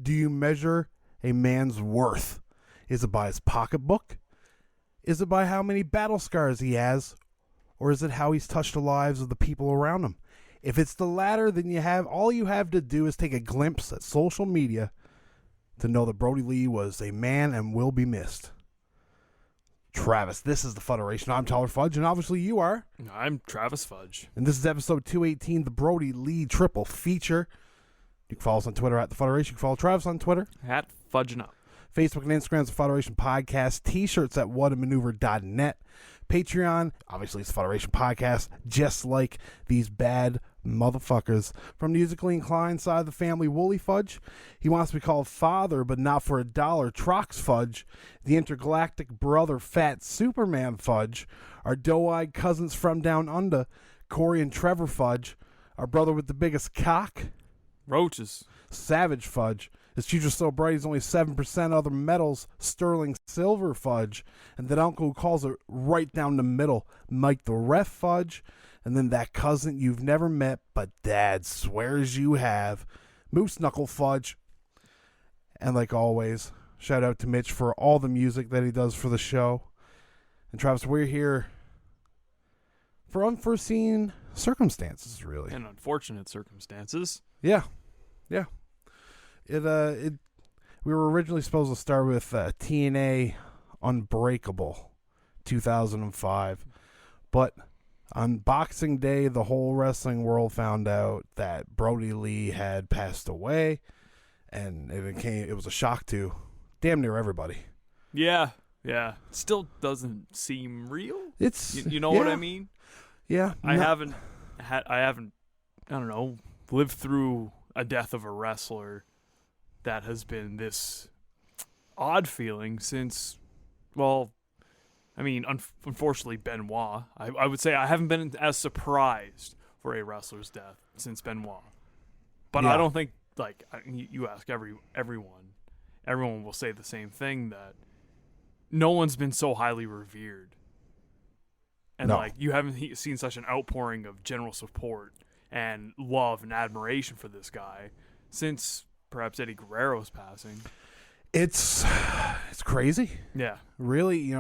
do you measure a man's worth? Is it by his pocketbook? Is it by how many battle scars he has? Or is it how he's touched the lives of the people around him? If it's the latter, then all you have to do is take a glimpse at social media to know that Brodie Lee was a man and will be missed. Travis, this is the Fuderation. I'm Tyler Fudge, and obviously you are. I'm Travis Fudge. And this is episode 218, the Brodie Lee Triple Feature. You can follow us on Twitter at the Fuderation. You can follow Travis on Twitter At Fudging Up. Facebook and Instagram is the Fuderation Podcast. T-shirts at whatamaneuver.net. Patreon, obviously it's the Fuderation Podcast, just like these bad motherfuckers. From the musically inclined side of the family, Wooly Fudge. He wants to be called father, but not for $1. Trox Fudge. The intergalactic brother, Fat Superman Fudge. Our doe-eyed cousins from down under, Corey and Trevor Fudge. Our brother with the biggest cock, Roaches. Savage Fudge. His future so bright he's only 7% other metals, Sterling Silver Fudge. And that uncle who calls it right down the middle, Mike the Ref Fudge. And then that cousin you've never met, but dad swears you have, Moose Knuckle Fudge. And like always, shout out to Mitch for all the music that he does for the show. And Travis, we're here for unforeseen circumstances, really. And unfortunate circumstances. Yeah. We were originally supposed to start with TNA Unbreakable 2005, but on Boxing Day, the whole wrestling world found out that Brodie Lee had passed away, and it was a shock to damn near everybody. Yeah. Still doesn't seem real. It's you know what I mean? Yeah. I haven't lived through a death of a wrestler that has been this odd feeling since, unfortunately Benoit. I would say I haven't been as surprised for a wrestler's death since Benoit. But yeah. I don't think, you ask everyone will say the same thing, that no one's been so highly revered. And no. You haven't seen such an outpouring of general support and love and admiration for this guy since perhaps Eddie Guerrero's passing. It's crazy. Yeah. Really,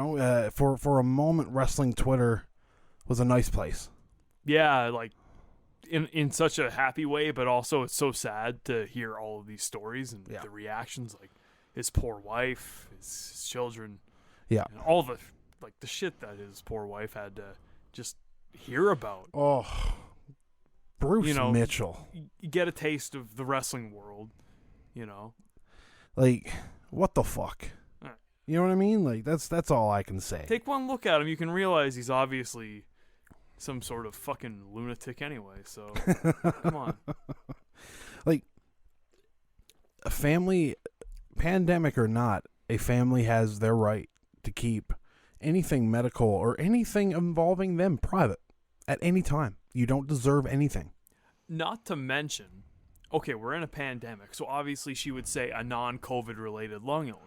for a moment, wrestling Twitter was a nice place. Yeah, in such a happy way, but also it's so sad to hear all of these stories and the reactions, like his poor wife, his children. Yeah. And all the shit that his poor wife had to just hear about. Oh, Bruce Mitchell. You get a taste of the wrestling world, what the fuck? You know what I mean? That's all I can say. Take one look at him, you can realize he's obviously some sort of fucking lunatic anyway, so come on. A family, pandemic or not, a family has their right to keep anything medical or anything involving them private at any time. You don't deserve anything. Not to mention, okay, we're in a pandemic, so obviously she would say a non-COVID related lung illness.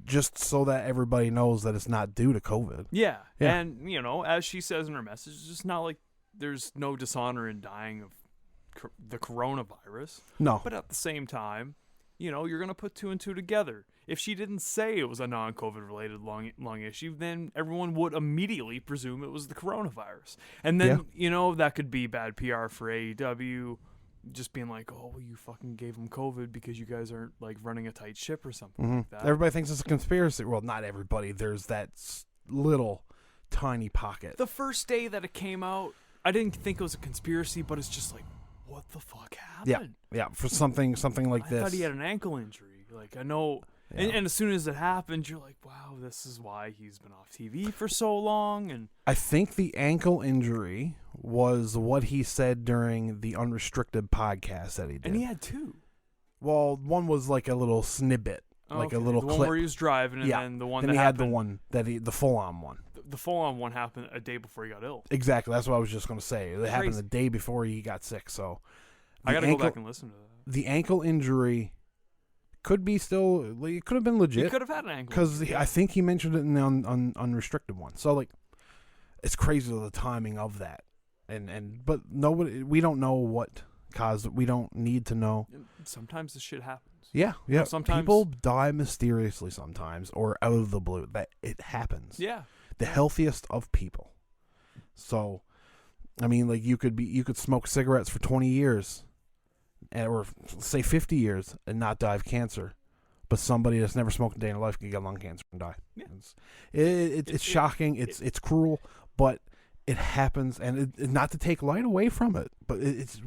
Just so that everybody knows that it's not due to COVID. Yeah. And, as she says in her message, it's just not like there's no dishonor in dying of the coronavirus. No. But at the same time, you're going to put two and two together. If she didn't say it was a non-COVID related lung issue, then everyone would immediately presume it was the coronavirus. And then, that could be bad PR for AEW, just being like, oh, you fucking gave him COVID because you guys aren't running a tight ship or something like that. Everybody thinks it's a conspiracy. Well, not everybody. There's that little tiny pocket. The first day that it came out, I didn't think it was a conspiracy, but it's just like, what the fuck happened? Yeah, for something like this. I thought he had an ankle injury. I know. Yeah. And as soon as it happened, you're like, wow, this is why he's been off TV for so long. And I think the ankle injury was what he said during the Unrestricted podcast that he did. And he had two. Well, one was like a little snippet, a little the clip. one where he was driving, and then the one then that he happened. Had the one the full-on one. The full-on one happened a day before he got ill. Exactly. That's what I was just going to say. It happened the day before he got sick. So I got to go back and listen to that. The ankle injury could be still. It could have been legit. He could have had an ankle because I think he mentioned it in the unrestricted one. So it's crazy the timing of that, but nobody. We don't know what caused it. We don't need to know. sometimes this shit happens. Yeah. Sometimes people die mysteriously sometimes, or out of the blue. That it happens. Yeah. The healthiest of people. So, I mean, like you could smoke cigarettes for 20 years, or say 50 years, and not die of cancer. But somebody that's never smoked a day in their life can get lung cancer and die. Yeah. It's shocking. It's cruel, but it happens, and not to take light away from it, but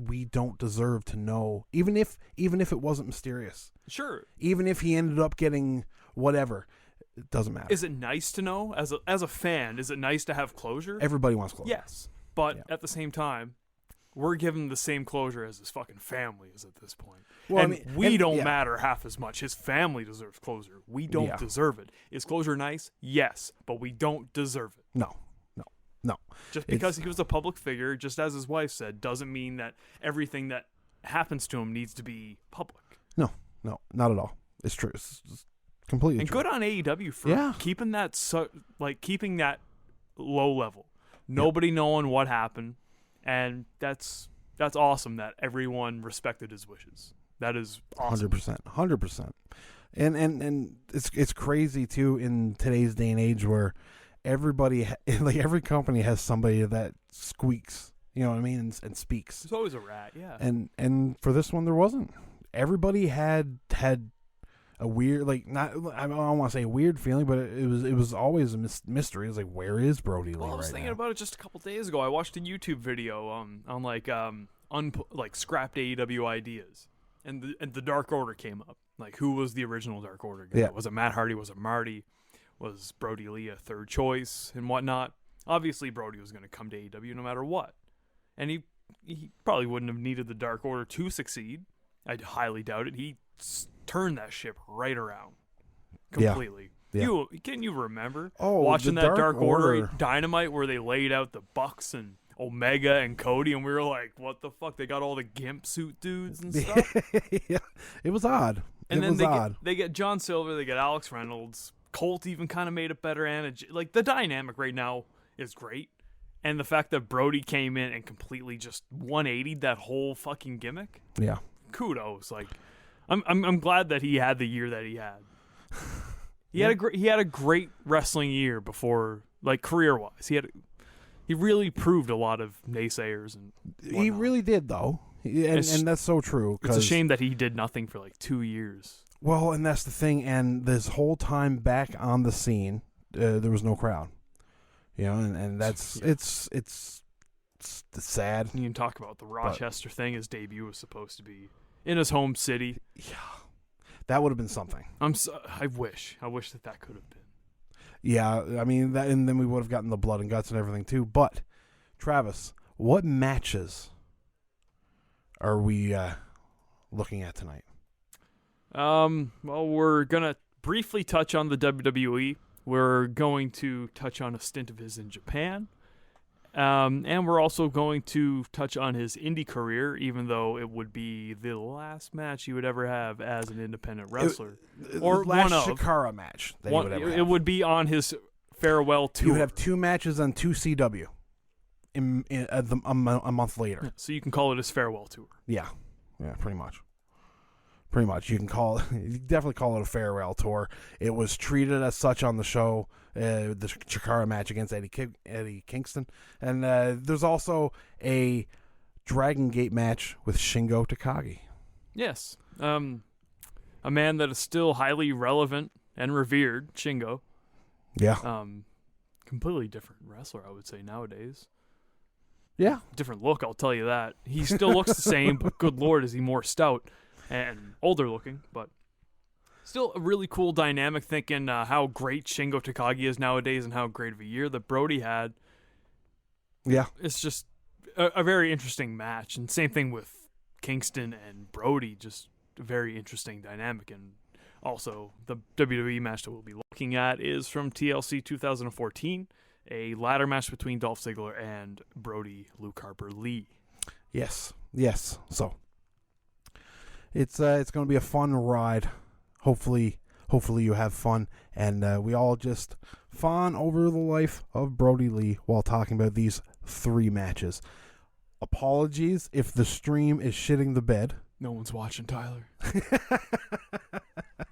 we don't deserve to know, even if it wasn't mysterious. Sure. Even if he ended up getting whatever, it doesn't matter. Is it nice to know as a fan? Is it nice to have closure? Everybody wants closure. Yes, but at the same time, we're given the same closure as his fucking family is at this point. Well, and we don't matter half as much. His family deserves closure. We don't deserve it. Is closure nice? Yes, but we don't deserve it. No. Just because he was a public figure, just as his wife said, doesn't mean that everything that happens to him needs to be public. No, not at all. It's true. It's completely and true. Good on AEW for keeping that keeping that low level. Nobody knowing what happened, and that's awesome that everyone respected his wishes. That is awesome. 100%. And it's crazy too in today's day and age where everybody, like every company has somebody that squeaks, you know what I mean, and speaks. There's always a rat, yeah. And for this one there wasn't. Everybody had a weird, like, not, I don't want to say a weird feeling, but it was always a mystery. It was like, where is Brodie Lee? Well, I was thinking about it just a couple days ago. I watched a YouTube video on like scrapped AEW ideas, and the Dark Order came up. Like, who was the original Dark Order guy? Yeah. Was it Matt Hardy? Was it Marty? Was Brodie Lee a third choice and whatnot? Obviously, Brodie was going to come to AEW no matter what, and he probably wouldn't have needed the Dark Order to succeed. I highly doubt it. He turned that ship right around completely. Yeah. Can you remember the watching that Dark Order Dynamite Dynamite where they laid out the Bucks and Omega and Cody, and we were like, what the fuck? They got all the gimp suit dudes and stuff. Yeah, it was odd. And then they get John Silver, they get Alex Reynolds. Colt even kind of made it better, and like the dynamic right now is great. And the fact that Brodie came in and completely just 180'd that whole fucking gimmick. Yeah. Kudos. Like, I'm glad that he had the year that he had. He had a great wrestling year before, like, career wise. He really proved a lot of naysayers and whatnot. He really did, though, and that's so true. It's a shame that he did nothing for like 2 years. Well, and that's the thing. And this whole time back on the scene, there was no crowd. You know, and that's it's sad. You can talk about the Rochester thing. His debut was supposed to be in his home city. Yeah, that would have been something. I wish that could have been. Yeah, I mean that, and then we would have gotten the blood and guts and everything too. But Travis, what matches are we looking at tonight? Well, we're gonna briefly touch on the WWE. We're going to touch on a stint of his in Japan. And we're also going to touch on his indie career, even though it would be the last match he would ever have as an independent wrestler. Or last Chikara match that he would ever have. It would be on his farewell tour. You would have 2 matches on 2 CW a month later. So you can call it his farewell tour. Yeah, pretty much. You can you definitely call it a farewell tour. It was treated as such on the show, the Chikara match against Eddie Kingston. And there's also a Dragon Gate match with Shingo Takagi. Yes. A man that is still highly relevant and revered, Shingo. Yeah. Completely different wrestler, I would say, nowadays. Yeah. Different look, I'll tell you that. He still looks the same, but good Lord, is he more stout and older looking, but still a really cool dynamic, thinking how great Shingo Takagi is nowadays and how great of a year that Brodie had. Yeah. It's just a very interesting match, and same thing with Kingston and Brodie, just a very interesting dynamic. And also the WWE match that we'll be looking at is from TLC 2014, a ladder match between Dolph Ziggler and Brodie Luke Harper Lee. Yes. So it's going to be a fun ride. Hopefully you have fun, and we all just fawn over the life of Brodie Lee while talking about these 3 matches. Apologies if the stream is shitting the bed. No one's watching, Tyler.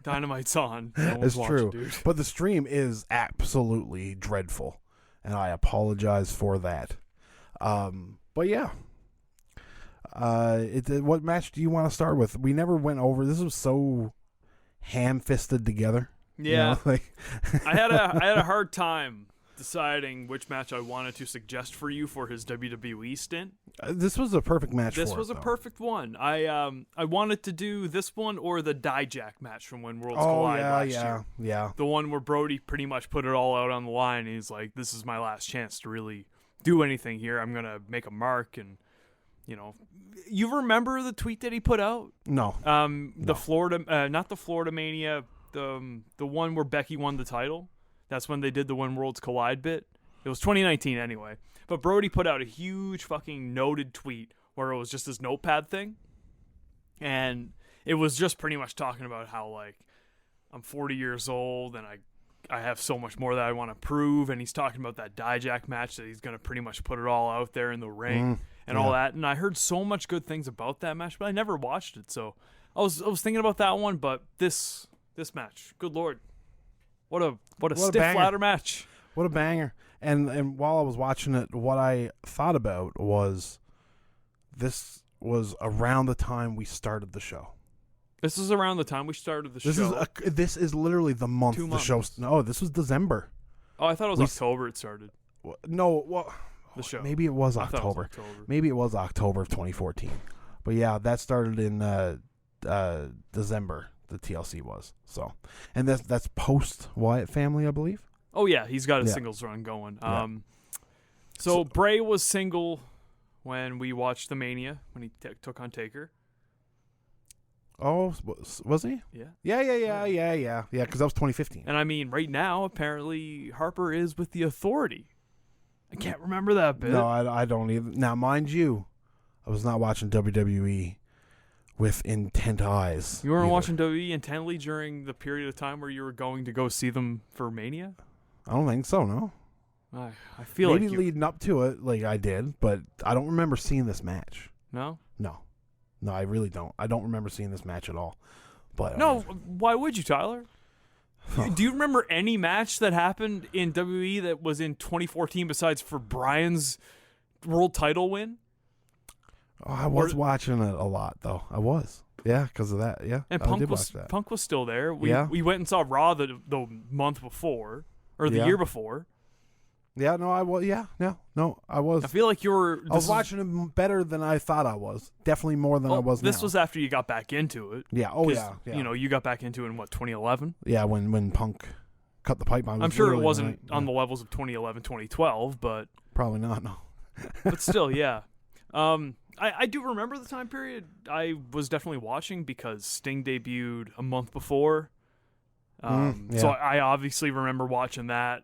Dynamite's on. No one's It's watching, true. dude. But the stream is absolutely dreadful, and I apologize for that. But yeah. What match do you want to start with? We never went over. This was so ham-fisted together. Yeah. You know, I had a hard time deciding which match I wanted to suggest for you for his WWE stint. this was a perfect match. This for was it, a though. perfect one. I wanted to do this one or the Dijak match from when Worlds Oh Collide last yeah, year. yeah. The one where Brodie pretty much put it all out on the line. He's like, "This is my last chance to really do anything here. I'm gonna make a mark." And you remember the tweet that he put out? No. The Florida, not the Florida Mania, the one where Becky won the title. That's when they did the When Worlds Collide bit. It was 2019 anyway. But Brodie put out a huge fucking noted tweet where it was just this notepad thing. And it was just pretty much talking about how, like, I'm 40 years old and I have so much more that I want to prove. And he's talking about that Dijak match that he's going to pretty much put it all out there in the ring and all that. And I heard so much good things about that match, but I never watched it. So I was thinking about that one, but this match, good Lord. What a stiff banger. ladder match. What a banger. And while I was watching it, what I thought about was this was around the time we started the show. This is around the time we started the show. This is literally the month 2 the show. months. No, this was December. Oh, I thought it was October it started. No, well, The show. maybe it was I thought it was October. October. Maybe it was October of 2014. But yeah, that started in December. The TLC was so, and that's post Wyatt family, I believe. Oh yeah, he's got a Yeah. singles run going. Yeah. So Bray was single when we watched the Mania when he took on Taker. Oh, was he? Yeah. Yeah. Because that was 2015. And I mean, right now apparently Harper is with the Authority. I can't remember that bit. No, I don't either. Now, mind you, I was not watching WWE with intent eyes. You weren't either. watching WWE intently during the period of time where you were going to go see them for Mania? I don't think so. No. I feel Maybe like you... leading up to it, like I did, but I don't remember seeing this match. No? No, I really don't. I don't remember seeing this match at all. But No, why would you, Tyler? Do you remember any match that happened in WWE that was in 2014 besides for Bryan's world title win? Oh, I was watching it a lot, though. I was. Yeah, because of that. Yeah, And I did watch Punk was still there. We went and saw Raw the month before, or the year before. Yeah, no, I was. Yeah, no, I was. I feel like you were... I was watching him better than I thought I was. Definitely more than I was now. This was after you got back into it. Yeah, oh 'Cause, yeah. You got back into it in, 2011? Yeah, when Punk cut the pipe. I'm sure it wasn't on the levels of 2011, 2012, but... Probably not, no. But still, yeah. I do remember the time period. I was definitely watching because Sting debuted a month before. So I obviously remember watching that.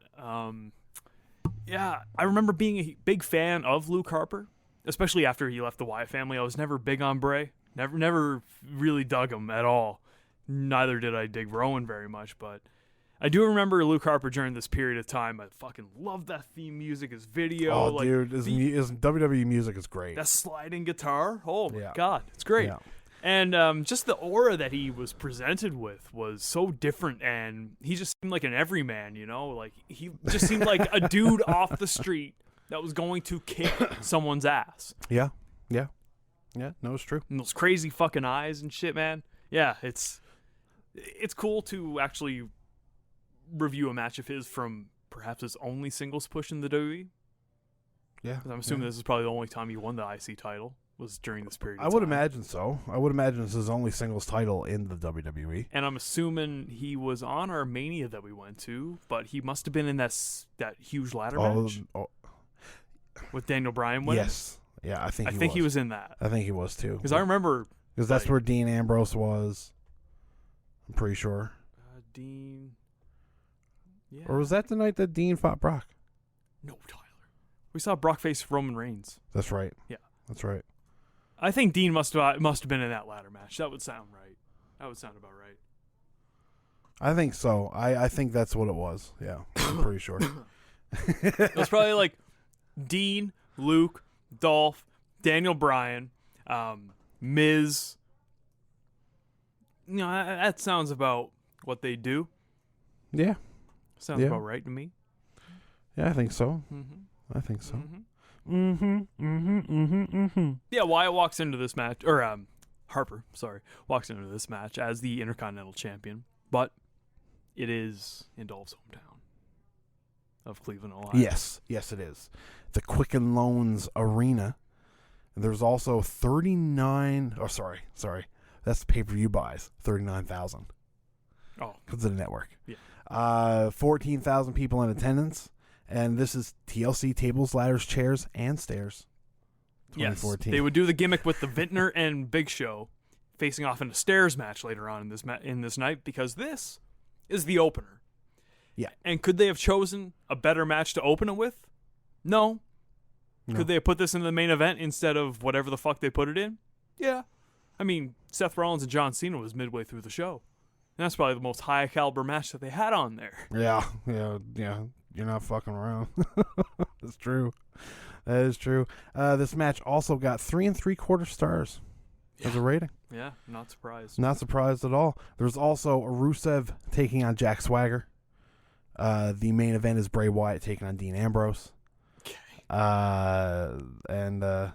Yeah, I remember being a big fan of Luke Harper, especially after he left the Wyatt family. I was never big on Bray. Never really dug him at all. Neither did I dig Rowan very much, but I do remember Luke Harper during this period of time. I fucking loved that theme music, his video. Oh, dude, his WWE music is great. That sliding guitar. Oh, my Yeah. God. It's great. Yeah. And just the aura that he was presented with was so different, and he just seemed like an everyman, Like, he just seemed like a dude off the street that was going to kick someone's ass. Yeah, no, it's true. And those crazy fucking eyes and shit, man. Yeah, it's cool to actually review a match of his from perhaps his only singles push in the WWE. Yeah. 'Cause I'm assuming this is probably the only time he won the IC title was during this period of I would time. imagine so. I would imagine it's his only singles title in the WWE. And I'm assuming he was on our Mania that we went to, but he must have been in that huge ladder match with Daniel Bryan winning. Yes. Yeah, I think he was in that. I think he was too. Because I remember... Because that's where Dean Ambrose was. I'm pretty sure. Dean... Yeah. Or was that the night that Dean fought Brock? No, Tyler. We saw Brock face Roman Reigns. That's right. Yeah. That's right. I think Dean must have been in that ladder match. That would sound right. That would sound about right. I think so. I think that's what it was. Yeah, I'm pretty sure. It was probably like Dean, Luke, Dolph, Daniel Bryan, Miz, that sounds about what they do. Yeah. Sounds about right to me. Yeah, I think so. Mm-hmm. I think so. Yeah, Wyatt walks into this match, or Harper, walks into this match as the Intercontinental Champion, but it is in Dolph's hometown of Cleveland, Ohio. Yes, it is. The Quicken Loans Arena. And there's also 39. Oh, sorry. That's the pay-per-view buys. 39,000. Oh, because of the network. Yeah. 14,000 people in attendance. And this is TLC tables, ladders, chairs, and stairs. 2014. Yes, they would do the gimmick with the Vintner and Big Show facing off in a stairs match later on in this night, because this is the opener. Yeah. And could they have chosen a better match to open it with? No. Could they have put this in the main event instead of whatever the fuck they put it in? Yeah. I mean, Seth Rollins and John Cena was midway through the show. And that's probably the most high caliber match that they had on there. Yeah. You're not fucking around. That's true. That is true. This match also got 3 3/4 stars as a rating. Yeah, not surprised. Not surprised at all. There's also Rusev taking on Jack Swagger. The main event is Bray Wyatt taking on Dean Ambrose. Okay. And the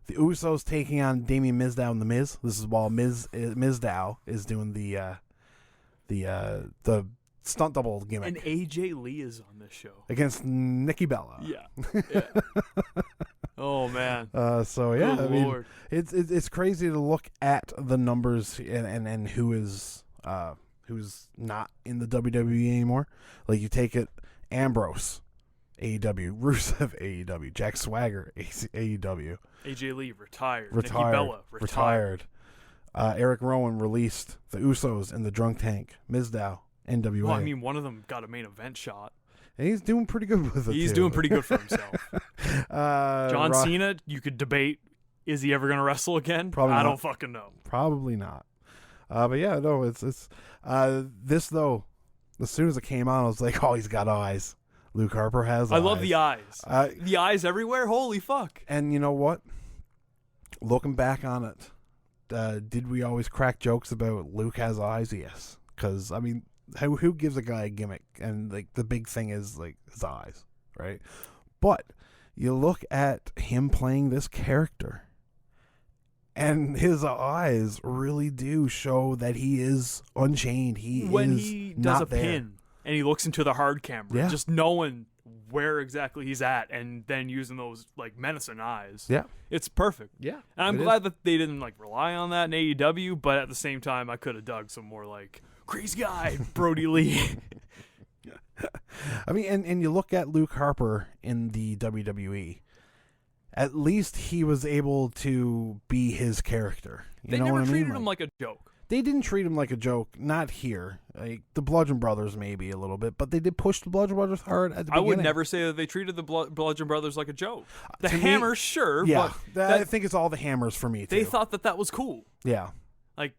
Usos taking on Damien Mizdow and The Miz. This is while Mizdow is doing the stunt double gimmick. And AJ Lee is on this show against Nikki Bella. Yeah. Oh man. So yeah, Good I mean, Lord. it's crazy to look at the numbers and who's not in the WWE anymore. Like you take it, Ambrose, AEW, Rusev, AEW, Jack Swagger, AEW, AJ Lee retired. Nikki Bella retired. Eric Rowan released. The Usos in the Drunk Tank. Mizdow, NWA. Well, I mean, one of them got a main event shot. And he's doing pretty good with it. He's doing pretty good for himself. John Cena, you could debate, is he ever going to wrestle again? Probably not. I don't fucking know. Probably not. But yeah, no, it's this though. As soon as it came on, I was like, oh, he's got eyes. Luke Harper has eyes. I love the eyes. The eyes everywhere. Holy fuck. And you know what? Looking back on it, did we always crack jokes about Luke has eyes? Yes. Because, I mean, who gives a guy a gimmick? And, like, the big thing is, like, his eyes, right? But you look at him playing this character, and his eyes really do show that he is unchained. When he does a pin and he looks into the hard camera, just knowing where exactly he's at, and then using those like menacing eyes. Yeah, it's perfect. Yeah, and I'm glad that they didn't like rely on that in AEW. But at the same time, I could have dug some more like crazy guy Brodie Lee. I mean, and you look at Luke Harper in the WWE. At least he was able to be his character. They never treated him like a joke. They didn't treat him like a joke. Not here. Like the Bludgeon Brothers, maybe a little bit, but they did push the Bludgeon Brothers hard at the beginning. I would never say that they treated the Bludgeon Brothers like a joke. The Hammers, sure. Yeah, but I think it's all the Hammers for me, too. They thought that was cool. Yeah. Like,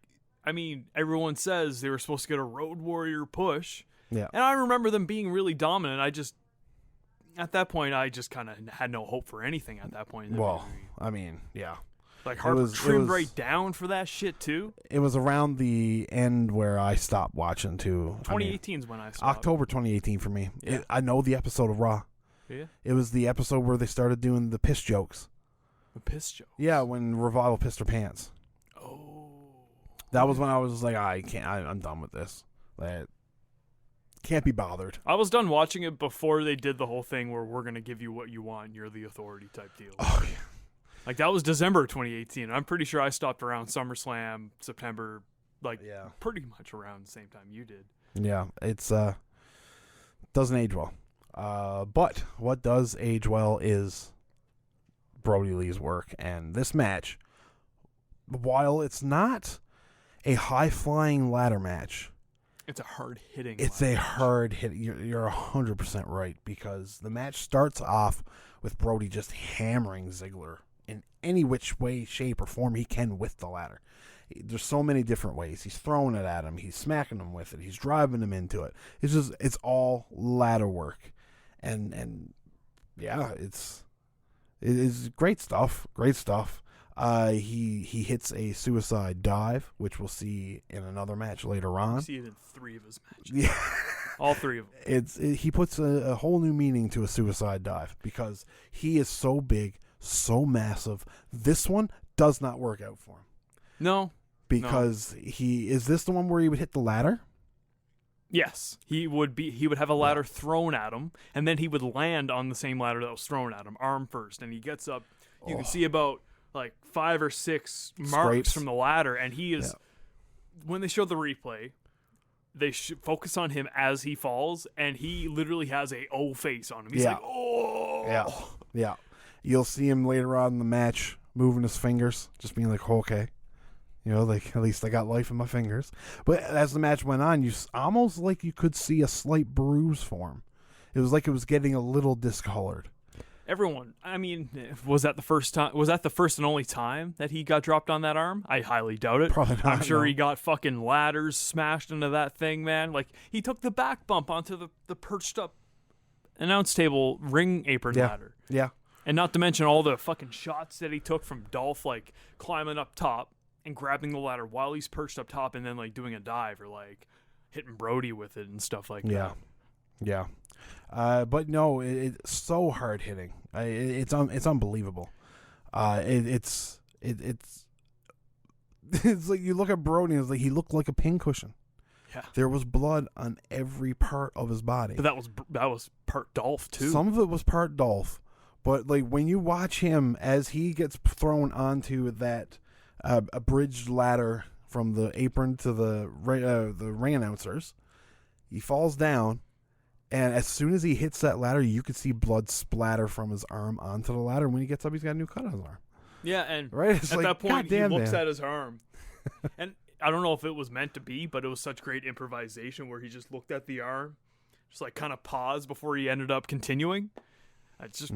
I mean, everyone says they were supposed to get a Road Warrior push. Yeah. And I remember them being really dominant. At that point, I just kind of had no hope for anything at that point. Well, I mean, yeah. Like Harper trimmed right down for that shit too. It was around the end where I stopped watching too. 2018 is when I stopped. October 2018 for me. Yeah. I know the episode of Raw. Yeah. It was the episode where they started doing the piss jokes. The piss jokes? Yeah, when Revival pissed her pants. Oh. That was when I was like, I'm done with this. Can't be bothered. I was done watching it before they did the whole thing where we're going to give you what you want, you're the authority type deal. Oh, yeah. Like, that was December 2018. I'm pretty sure I stopped around SummerSlam, September, pretty much around the same time you did. Yeah, it's doesn't age well. But what does age well is Brodie Lee's work. And this match, while it's not a high-flying ladder match, it's a hard-hitting It's a hard hit. You're 100% right, because the match starts off with Brodie just hammering Ziggler in any which way, shape, or form he can with the ladder. There's so many different ways. He's throwing it at him. He's smacking him with it. He's driving him into it. It's all ladder work. And yeah, it is great stuff. Great stuff. He hits a suicide dive, which we'll see in another match later on. We see it in 3 of his matches. Yeah. All 3 of them. He puts a whole new meaning to a suicide dive because he is so big, so massive. This one does not work out for him. No. Because is this the one where he would hit the ladder? Yes. He would have a ladder thrown at him, and then he would land on the same ladder that was thrown at him, arm first, and he gets up. You can see about like 5 or 6 marks Scrapes from the ladder, and he is when they show the replay, they focus on him as he falls, and he literally has a O face on him. He's like, oh. Yeah. You'll see him later on in the match moving his fingers, just being like, okay. Like, at least I got life in my fingers. But as the match went on, you almost like you could see a slight bruise form. It was like it was getting a little discolored. Everyone, I mean, was that the first time? Was that the first and only time that he got dropped on that arm? I highly doubt it. Probably not. I'm sure he got fucking ladders smashed into that thing, man. Like, he took the back bump onto the perched up announce table ring apron ladder. Yeah. And not to mention all the fucking shots that he took from Dolph, like, climbing up top and grabbing the ladder while he's perched up top and then, like, doing a dive or, like, hitting Brodie with it and stuff like that. Yeah. But no, it's so hard hitting. It's unbelievable. It's like you look at Brodie and it's like he looked like a pincushion. Yeah. There was blood on every part of his body. But that was part Dolph too. Some of it was part Dolph, but like when you watch him as he gets thrown onto that a bridged ladder from the apron to the ring announcers, he falls down. And as soon as he hits that ladder, you could see blood splatter from his arm onto the ladder. When he gets up, he's got a new cut on his arm. Yeah, and right? It's at like, that point, he looks man. at his arm. And I don't know if it was meant to be, but it was such great improvisation where he just looked at the arm, just like kind of paused before he ended up continuing. It's just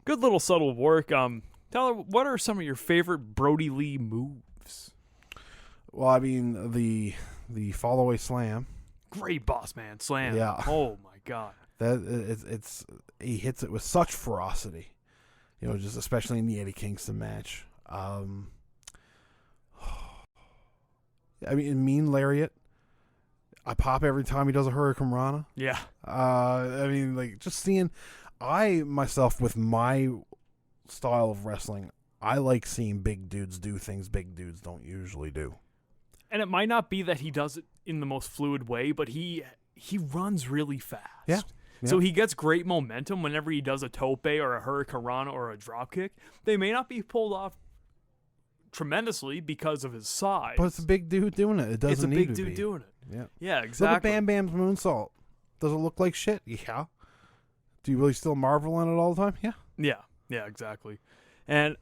good little subtle work. Tyler, what are some of your favorite Brodie Lee moves? Well, I mean, the fall away slam. Great boss man slam. Yeah. Oh my god. He hits it with such ferocity. Just especially in the Eddie Kingston match. I mean, mean lariat. I pop every time he does a Hurricane Rana. Yeah. I mean, like, just seeing, I myself with my style of wrestling, I like seeing big dudes do things big dudes don't usually do. And it might not be that he does it in the most fluid way, but he runs really fast. Yeah. So he gets great momentum whenever he does a tope or a Hurricane or a dropkick. They may not be pulled off tremendously because of his size. But it's a big dude doing it. It doesn't need to be. It's a big dude doing it. Yeah. Yeah, exactly. Look at Bam Bam's moonsault. Does it look like shit? Yeah. Do you really still marvel at it all the time? Yeah. Yeah, exactly. And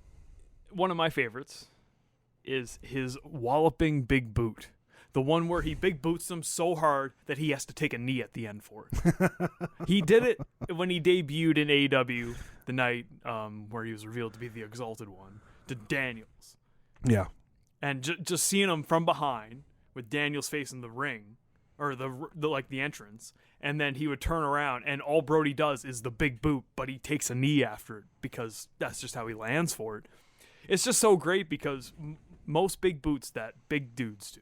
one of my favorites is his walloping big boot. The one where he big boots him so hard that he has to take a knee at the end for it. He did it when he debuted in AEW the night where he was revealed to be the Exalted One to Daniels. Yeah. And just seeing him from behind with Daniels facing the ring or the entrance, and then he would turn around and all Brodie does is the big boot, but he takes a knee after it because that's just how he lands for it. It's just so great because most big boots that big dudes do,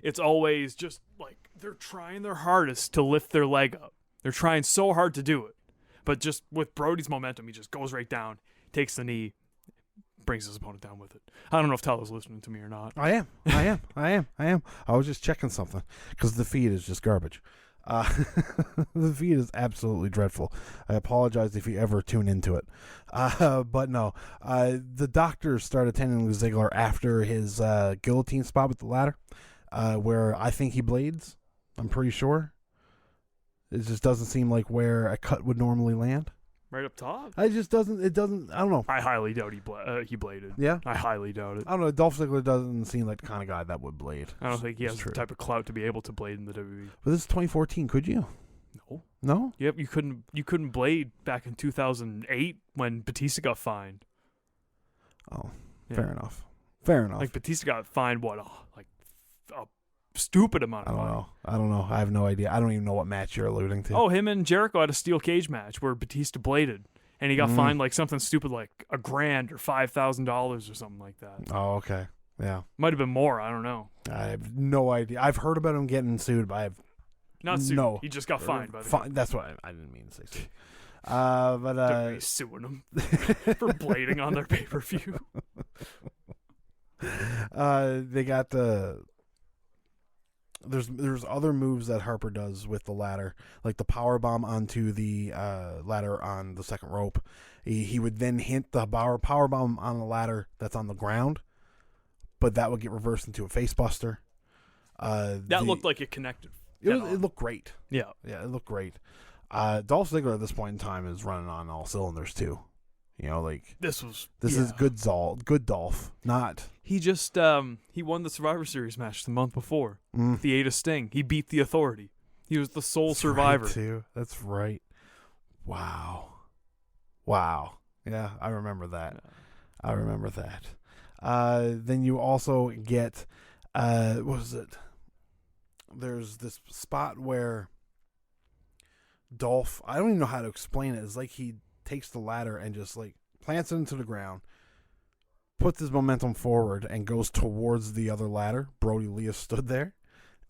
it's always just like they're trying their hardest to lift their leg up. They're trying so hard to do it. But just with Brodie's momentum, he just goes right down, takes the knee, brings his opponent down with it. I don't know if Tyler's listening to me or not. I am. I was just checking something because the feed is just garbage. The feed is absolutely dreadful. I apologize if you ever tune into it. But no, the doctor started attending with Ziggler after his guillotine spot with the ladder, where I think he blades. I'm pretty sure. It just doesn't seem like where a cut would normally land. Right up top? It doesn't, I don't know. I highly doubt he bladed. Yeah? I highly doubt it. I don't know. Dolph Ziggler doesn't seem like the kind of guy that would blade. I don't think he has the type of clout to be able to blade in the WWE. But this is 2014. Could you? No. No? Yep, you couldn't blade back in 2008 when Batista got fined. Oh, yeah. Fair enough. Fair enough. Like Batista got fined a stupid amount of money. I don't know. I have no idea. I don't even know what match you're alluding to. Oh, him and Jericho had a steel cage match where Batista bladed, and he got fined like something stupid like $1,000 or $5,000 or something like that. Oh, okay. Yeah. Might have been more. I don't know. I have no idea. I've heard about him getting sued, but I have Not sued. no. He just got fined by the That's what I didn't mean to say sued. But he's suing them for blading on their pay-per-view. They got there's other moves that Harper does with the ladder, like the power bomb onto the ladder on the second rope. He would then hit the power bomb on the ladder that's on the ground, but that would get reversed into a face buster. That looked like it connected. It looked great. Yeah, it looked great. Dolph Ziggler at this point in time is running on all cylinders too. You know, like this is good Dolph. Not he just he won the Survivor Series match the month before. The 8 of Sting. He beat the Authority. He was the sole survivor. Right too. That's right. Wow. Yeah, I remember that. Then you also get what was it? There's this spot where Dolph, I don't even know how to explain it. It's like he takes the ladder and just like plants it into the ground, puts his momentum forward, and goes towards the other ladder. Brodie Lee stood there,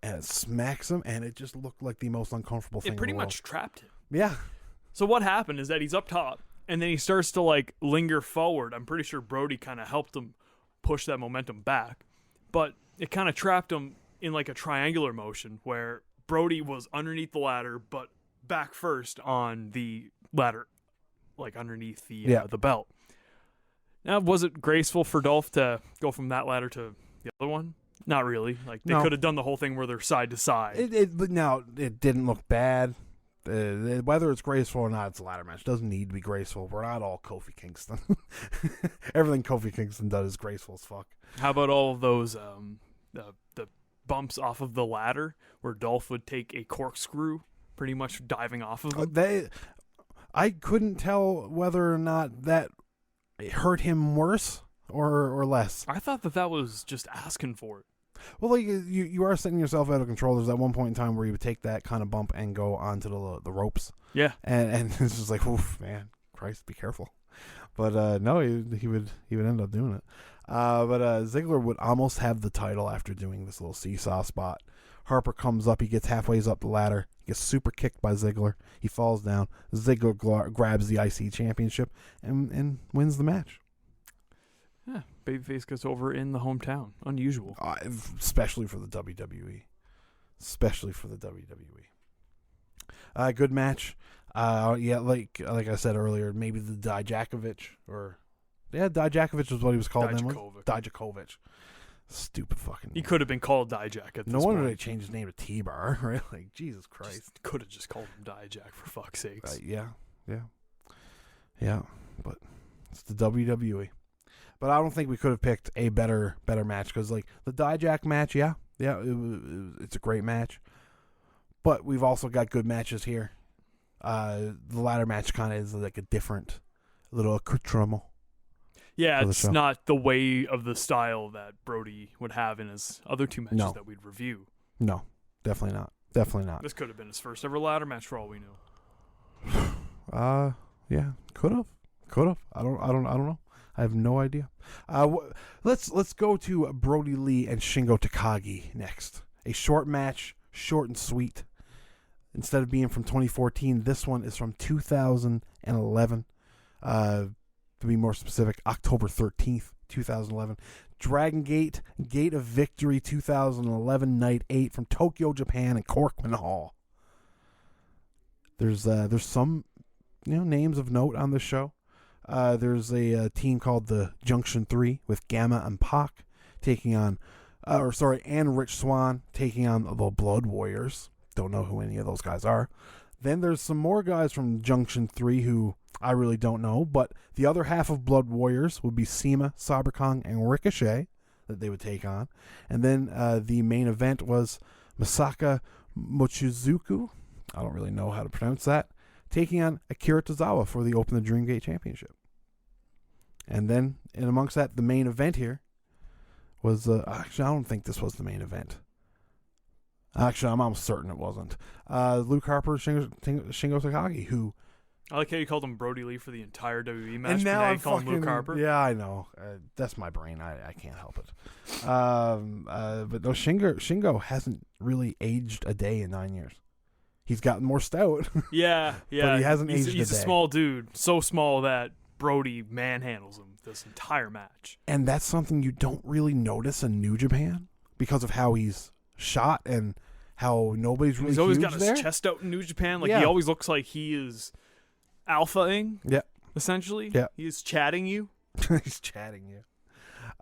and it smacks him, and it just looked like the most uncomfortable thing. It pretty in the much world. trapped him. Yeah. So what happened is that he's up top, and then he starts to like linger forward. I'm pretty sure Brodie kind of helped him push that momentum back, but it kind of trapped him in like a triangular motion where Brodie was underneath the ladder, but back first on the ladder, like underneath the belt. Now, was it graceful for Dolph to go from that ladder to the other one? Not really. Like they could have done the whole thing where they're side to side. It didn't look bad. Whether it's graceful or not, it's a ladder match. It doesn't need to be graceful. We're not all Kofi Kingston. Everything Kofi Kingston does is graceful as fuck. How about all of those the bumps off of the ladder where Dolph would take a corkscrew, pretty much diving off of them? I couldn't tell whether or not that hurt him worse or less. I thought that was just asking for it. Well, like you are setting yourself out of control. There's that one point in time where you would take that kind of bump and go onto the ropes. Yeah, and it's just like, oof, man, Christ, be careful. But no, he would end up doing it. But Ziggler would almost have the title after doing this little seesaw spot. Harper comes up, he gets halfway up the ladder, he gets super kicked by Ziggler. He falls down. Ziggler grabs the IC championship and wins the match. Yeah, babyface gets over in the hometown. Unusual. Especially for the WWE. Good match. Like I said earlier, maybe the Dijakovic Dijakovic was what he was called then. Dijakovic. Stupid fucking name. He could have been called Dijak at this No wonder point. they changed his name to T-Bar, right? Like, Jesus Christ. Could have just called him Dijak, for fuck's sakes. Yeah. But it's the WWE. But I don't think we could have picked a better match because, like, the Dijak match, it's a great match. But we've also got good matches here. The ladder match kind of is like a different little accoutrement. Yeah, it's not the way of the style that Brodie would have in his other two matches that we'd review. No, definitely not. This could have been his first ever ladder match for all we know. Yeah, could have. I don't know. I have no idea. Let's go to Brodie Lee and Shingo Takagi next. A short match, short and sweet. Instead of being from 2014, this one is from 2011. To be more specific, October 13th, 2011. Dragon Gate, Gate of Victory 2011, Night 8 from Tokyo, Japan, and Corkman Hall. There's some names of note on this show. There's a team called the Junction 3 with Gamma and Pac taking on, and Rich Swann taking on the Blood Warriors. Don't know who any of those guys are. Then there's some more guys from Junction 3 who I really don't know, but the other half of Blood Warriors would be Sema, Saber Kong, and Ricochet that they would take on. And then the main event was Masaka Mochizuki, I don't really know how to pronounce that, taking on Akira Tozawa for the Open the Dream Gate Championship. And then, in amongst that, the main event here was, actually, I don't think this was the main event. Actually, I'm almost certain it wasn't. Luke Harper, Shingo Takagi, who I like how you called him Brodie Lee for the entire WWE match, And now but I'm you call him fucking, Luke Harper. Yeah, I know. That's my brain. I can't help it. But no, Shingo hasn't really aged a day in 9 years. He's gotten more stout. Yeah. But he hasn't aged He's a a day. small dude, so small that Brody manhandles him this entire match. And that's something you don't really notice in New Japan because of how he's shot and how nobody's really He's always huge got his there. chest out in New Japan. Like, Yeah. he always looks like he is alphaing, essentially. Yeah. He's chatting you. He's chatting you.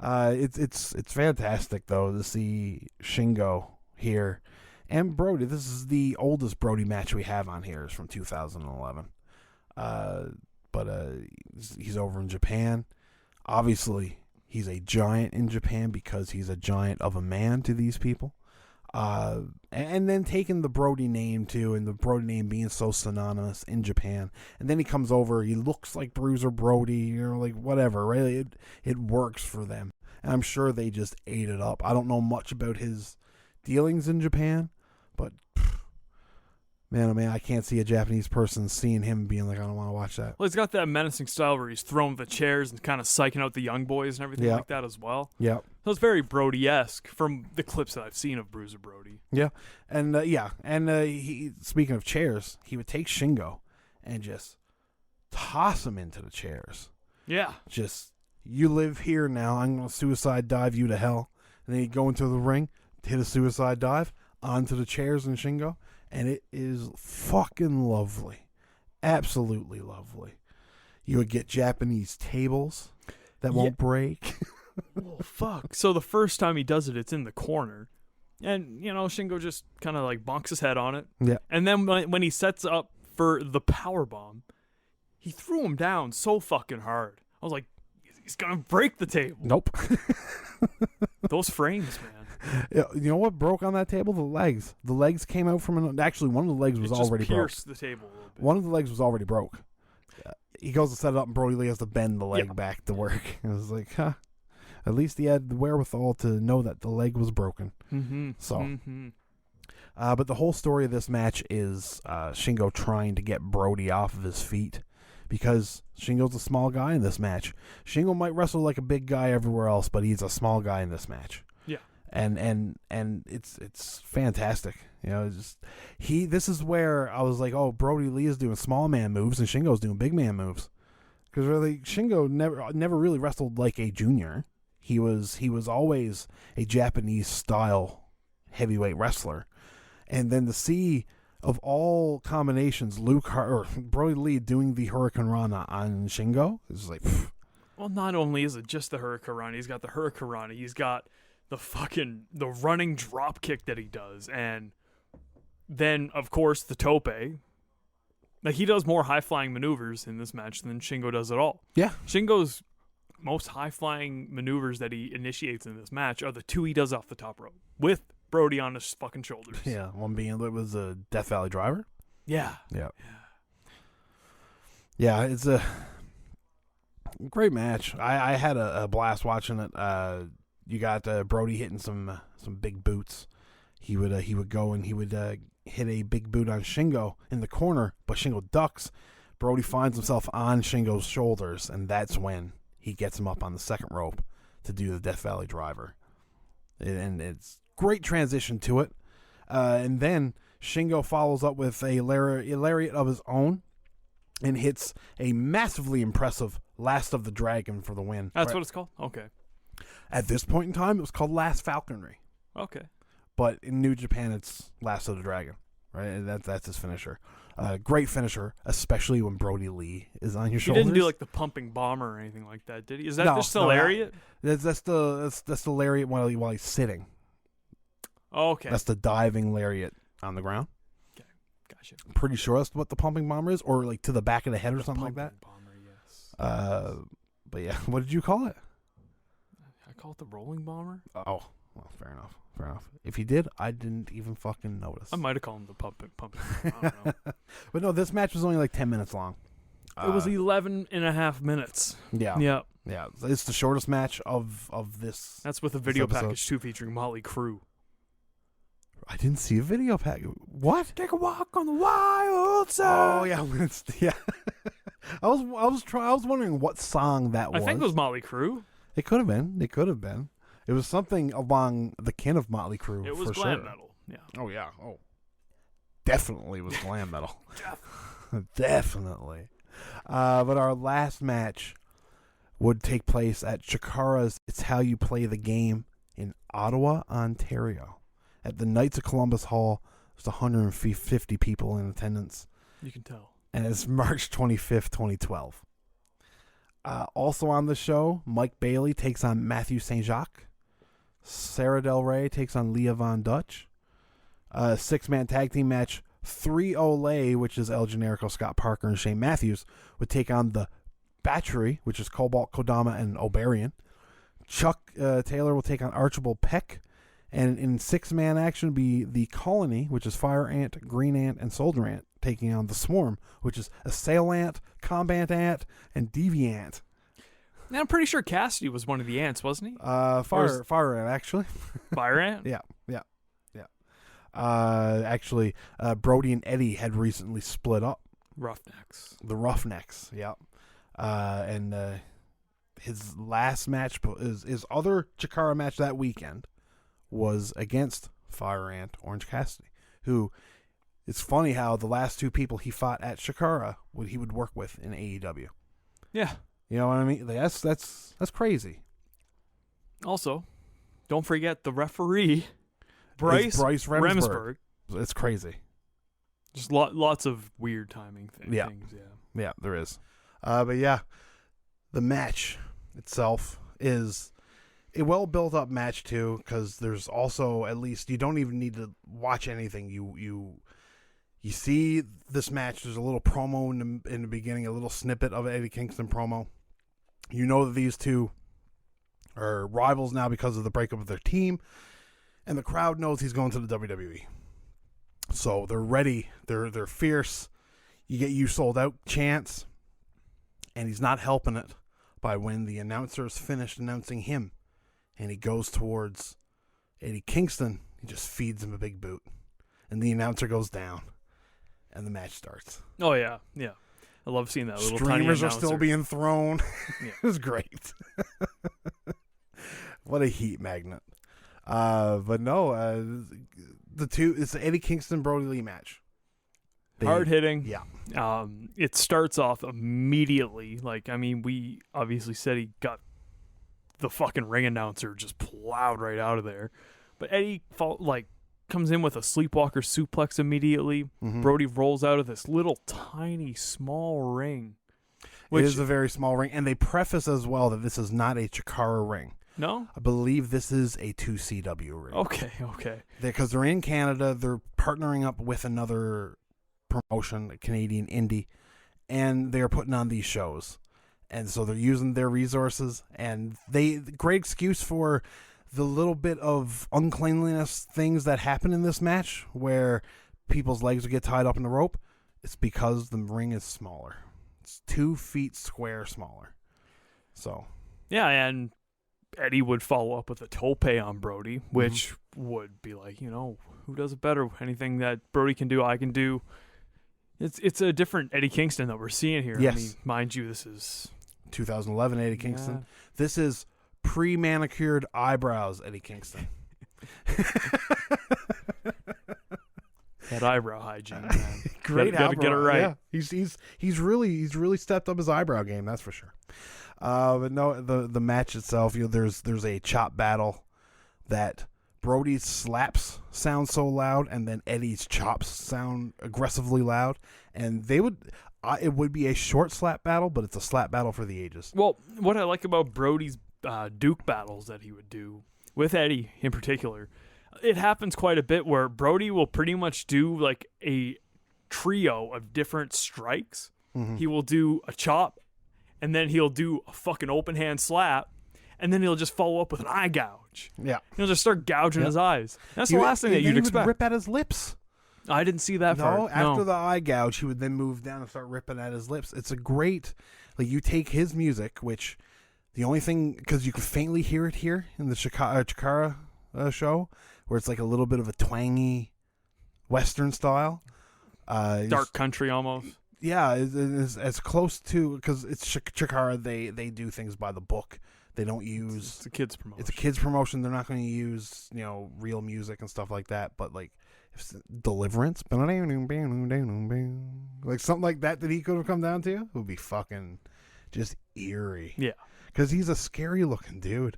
It's fantastic though to see Shingo here and Brody. This is the oldest Brody match we have on here. Is from 2011. But he's over in Japan. Obviously, he's a giant in Japan because he's a giant of a man to these people. And then taking the Brody name too, and the Brody name being so synonymous in Japan. And then he comes over, he looks like Bruiser Brody, like whatever, right? It works for them. And I'm sure they just ate it up. I don't know much about his dealings in Japan, but man, oh man, I can't see a Japanese person seeing him being like, I don't want to watch that. Well, he's got that menacing style where he's throwing the chairs and kind of psyching out the young boys and everything like that as well. Yeah. So it's very Brody-esque from the clips that I've seen of Bruiser Brody. Yeah. And he, speaking of chairs, he would take Shingo and just toss him into the chairs. Yeah. Just, you live here now, I'm going to suicide dive you to hell. And then he'd go into the ring, hit a suicide dive onto the chairs and Shingo. And it is fucking lovely. Absolutely lovely. You would get Japanese tables that won't break. Oh, fuck. So the first time he does it, it's in the corner. And, Shingo just kind of like bonks his head on it. Yeah. And then when he sets up for the power bomb, he threw him down so fucking hard. I was like, he's going to break the table. Nope. Those frames, man. You know what broke on that table? The legs. The legs came out from actually, one of the legs was already broke. Pierced the table a little bit. One of the legs was already broke. He goes to set it up, and Brodie Lee has to bend the leg back to work. It was like, huh. At least he had the wherewithal to know that the leg was broken. Mm-hmm. So, mm-hmm. But the whole story of this match is Shingo trying to get Brody off of his feet because Shingo's a small guy in this match. Shingo might wrestle like a big guy everywhere else, but he's a small guy in this match. Yeah. And it's fantastic. This is where I was like, oh, Brodie Lee is doing small man moves and Shingo's doing big man moves. Because really, Shingo never really wrestled like a junior. He was always a Japanese style heavyweight wrestler. And then to see, of all combinations, Brodie Lee doing the Hurricane Rana on Shingo is like, pfft. Well, not only is it just the Hurricane Rana, he's got the Hurricane Rana, he's got the running drop kick that he does, and then of course the tope. Like, he does more high flying maneuvers in this match than Shingo does at all. Yeah. Shingo's most high flying maneuvers that he initiates in this match are the two he does off the top rope with Brody on his fucking shoulders. Yeah, one being it was a Death Valley Driver. Yeah. Yeah, it's a great match. I had a blast watching it. You got Brody hitting some big boots. He would go and he would hit a big boot on Shingo in the corner, but Shingo ducks. Brody finds himself on Shingo's shoulders, and that's when he gets him up on the second rope to do the Death Valley Driver. And it's great transition to it. And then Shingo follows up with a lariat of his own and hits a massively impressive Last of the Dragon for the win. That's what it's called? Okay. At this point in time, it was called Last Falconry. Okay. But in New Japan, it's Last of the Dragon. Right? That's his finisher. Great finisher, especially when Brodie Lee is on your shoulders. He didn't do like the pumping bomber or anything like that, did he? Is that just the lariat? That's the lariat while he's sitting. Oh, okay. That's the diving lariat on the ground. Okay, gotcha. I'm pretty sure that's what the pumping bomber is, or like to the back of the head or something like that. Bomber, yes. But yeah, what did you call it? I call it the rolling bomber. Oh, well, fair enough. If you did, I didn't even fucking notice. I might have called him the pumping. I don't know. But no, this match was only like 10 minutes long. It was 11 and a half minutes. Yeah. Yeah. Yeah. It's the shortest match of this. That's with a video episode. package too, featuring Motley Crue. I didn't see a video pack. What? Take a walk on the wild side. Oh yeah, yeah. I was wondering what song that was. I think it was Motley Crue. It could have been. It could have been. It was something along the kin of Motley Crue. It was for glam sure. metal. Yeah. Oh yeah. Oh, definitely was glam metal. Definitely. But our last match would take place at Chikara's It's How You Play the Game in Ottawa, Ontario. At the Knights of Columbus Hall, there's 150 people in attendance. You can tell. And it's March 25th, 2012. Also on the show, Mike Bailey takes on Matthew St. Jacques. Sarah Del Rey takes on Leah Von Dutch. 6-man tag team match, 3 Olay, which is El Generico, Scott Parker, and Shane Matthews, would take on the Battery, which is Cobalt, Kodama, and Obarian. Chuck Taylor will take on Archibald Peck. And in 6-man action be the Colony, which is Fire Ant, Green Ant, and Soldier Ant, taking on the Swarm, which is Assailant, Combat Ant, and Deviant. Now, I'm pretty sure Cassidy was one of the ants, wasn't he? Fire Ant, actually. Fire Ant? Yeah. Actually, Brodie and Eddie had recently split up. Roughnecks. The Roughnecks, yeah. And his last match, his other Chikara match that weekend was against Fire Ant Orange Cassidy, who, it's funny how the last 2 people he fought at Chikara he would work with in AEW. Yeah. You know what I mean? That's crazy. Also, don't forget the referee, Bryce Remsburg. It's crazy. Just lots of weird timing things. Yeah. Yeah, there is. But yeah, the match itself is a well built up match too, because there's also, at least, you don't even need to watch anything. You see this match. There's a little promo in the beginning, a little snippet of an Eddie Kingston promo. You know that these two are rivals now because of the breakup of their team, and the crowd knows he's going to the WWE. So they're ready. They're fierce. You get "you sold out" chants, and he's not helping it by when the announcer is finished announcing him, and he goes towards Eddie Kingston. He just feeds him a big boot, and the announcer goes down, and the match starts. Oh yeah. I love seeing that little tiny Streamers announcer. are still being thrown. Yeah. It was great. What a heat magnet. But no, it's the Eddie Kingston Brodie Lee match. Hard hitting. Yeah. It starts off immediately. We obviously said he got the fucking ring announcer just plowed right out of there. But Eddie comes in with a sleepwalker suplex immediately. Mm-hmm. Brodie rolls out of this little tiny small ring. It is a very small ring, and they preface as well that this is not a Chikara ring. No? I believe this is a 2CW ring. Okay. Because they're in Canada, they're partnering up with another promotion, a Canadian indie, and they're putting on these shows. And so they're using their resources, and great excuse for the little bit of uncleanliness things that happen in this match where people's legs would get tied up in the rope. It's because the ring is smaller. It's 2 feet square smaller. So. Yeah, and Eddie would follow up with a tope on Brodie, which would be like, who does it better? Anything that Brodie can do, I can do. It's a different Eddie Kingston that we're seeing here. Yes. I mean, mind you, this is 2011 Eddie Kingston. Yeah. This is pre-manicured eyebrows Eddie Kingston. That eyebrow hygiene, man. Great gotta get it right. Yeah. He's really stepped up his eyebrow game, that's for sure. But no, the match itself, there's a chop battle that Brodie's slaps sound so loud, and then Eddie's chops sound aggressively loud, and it would be a short slap battle, but it's a slap battle for the ages. Well, what I like about Brodie's Duke battles that he would do with Eddie in particular, it happens quite a bit where Brodie will pretty much do like a trio of different strikes. Mm-hmm. He will do a chop, and then he'll do a fucking open hand slap, and then he'll just follow up with an eye gouge. Yeah. He'll just start gouging his eyes. That's the last thing that you'd expect. He would rip at his lips. I didn't see that part. After the eye gouge, he would then move down and start ripping at his lips. It's a great, you take his music, which the only thing, because you can faintly hear it here in the Chikara show, where it's like a little bit of a twangy Western style. Dark country almost. Yeah, it's as close to, because it's Chikara. They do things by the book. They don't use. It's a kids promotion. It's a kids promotion. They're not going to use real music and stuff like that. But like Deliverance, like something like that he could have come down to, would be fucking just eerie. Yeah, because he's a scary looking dude.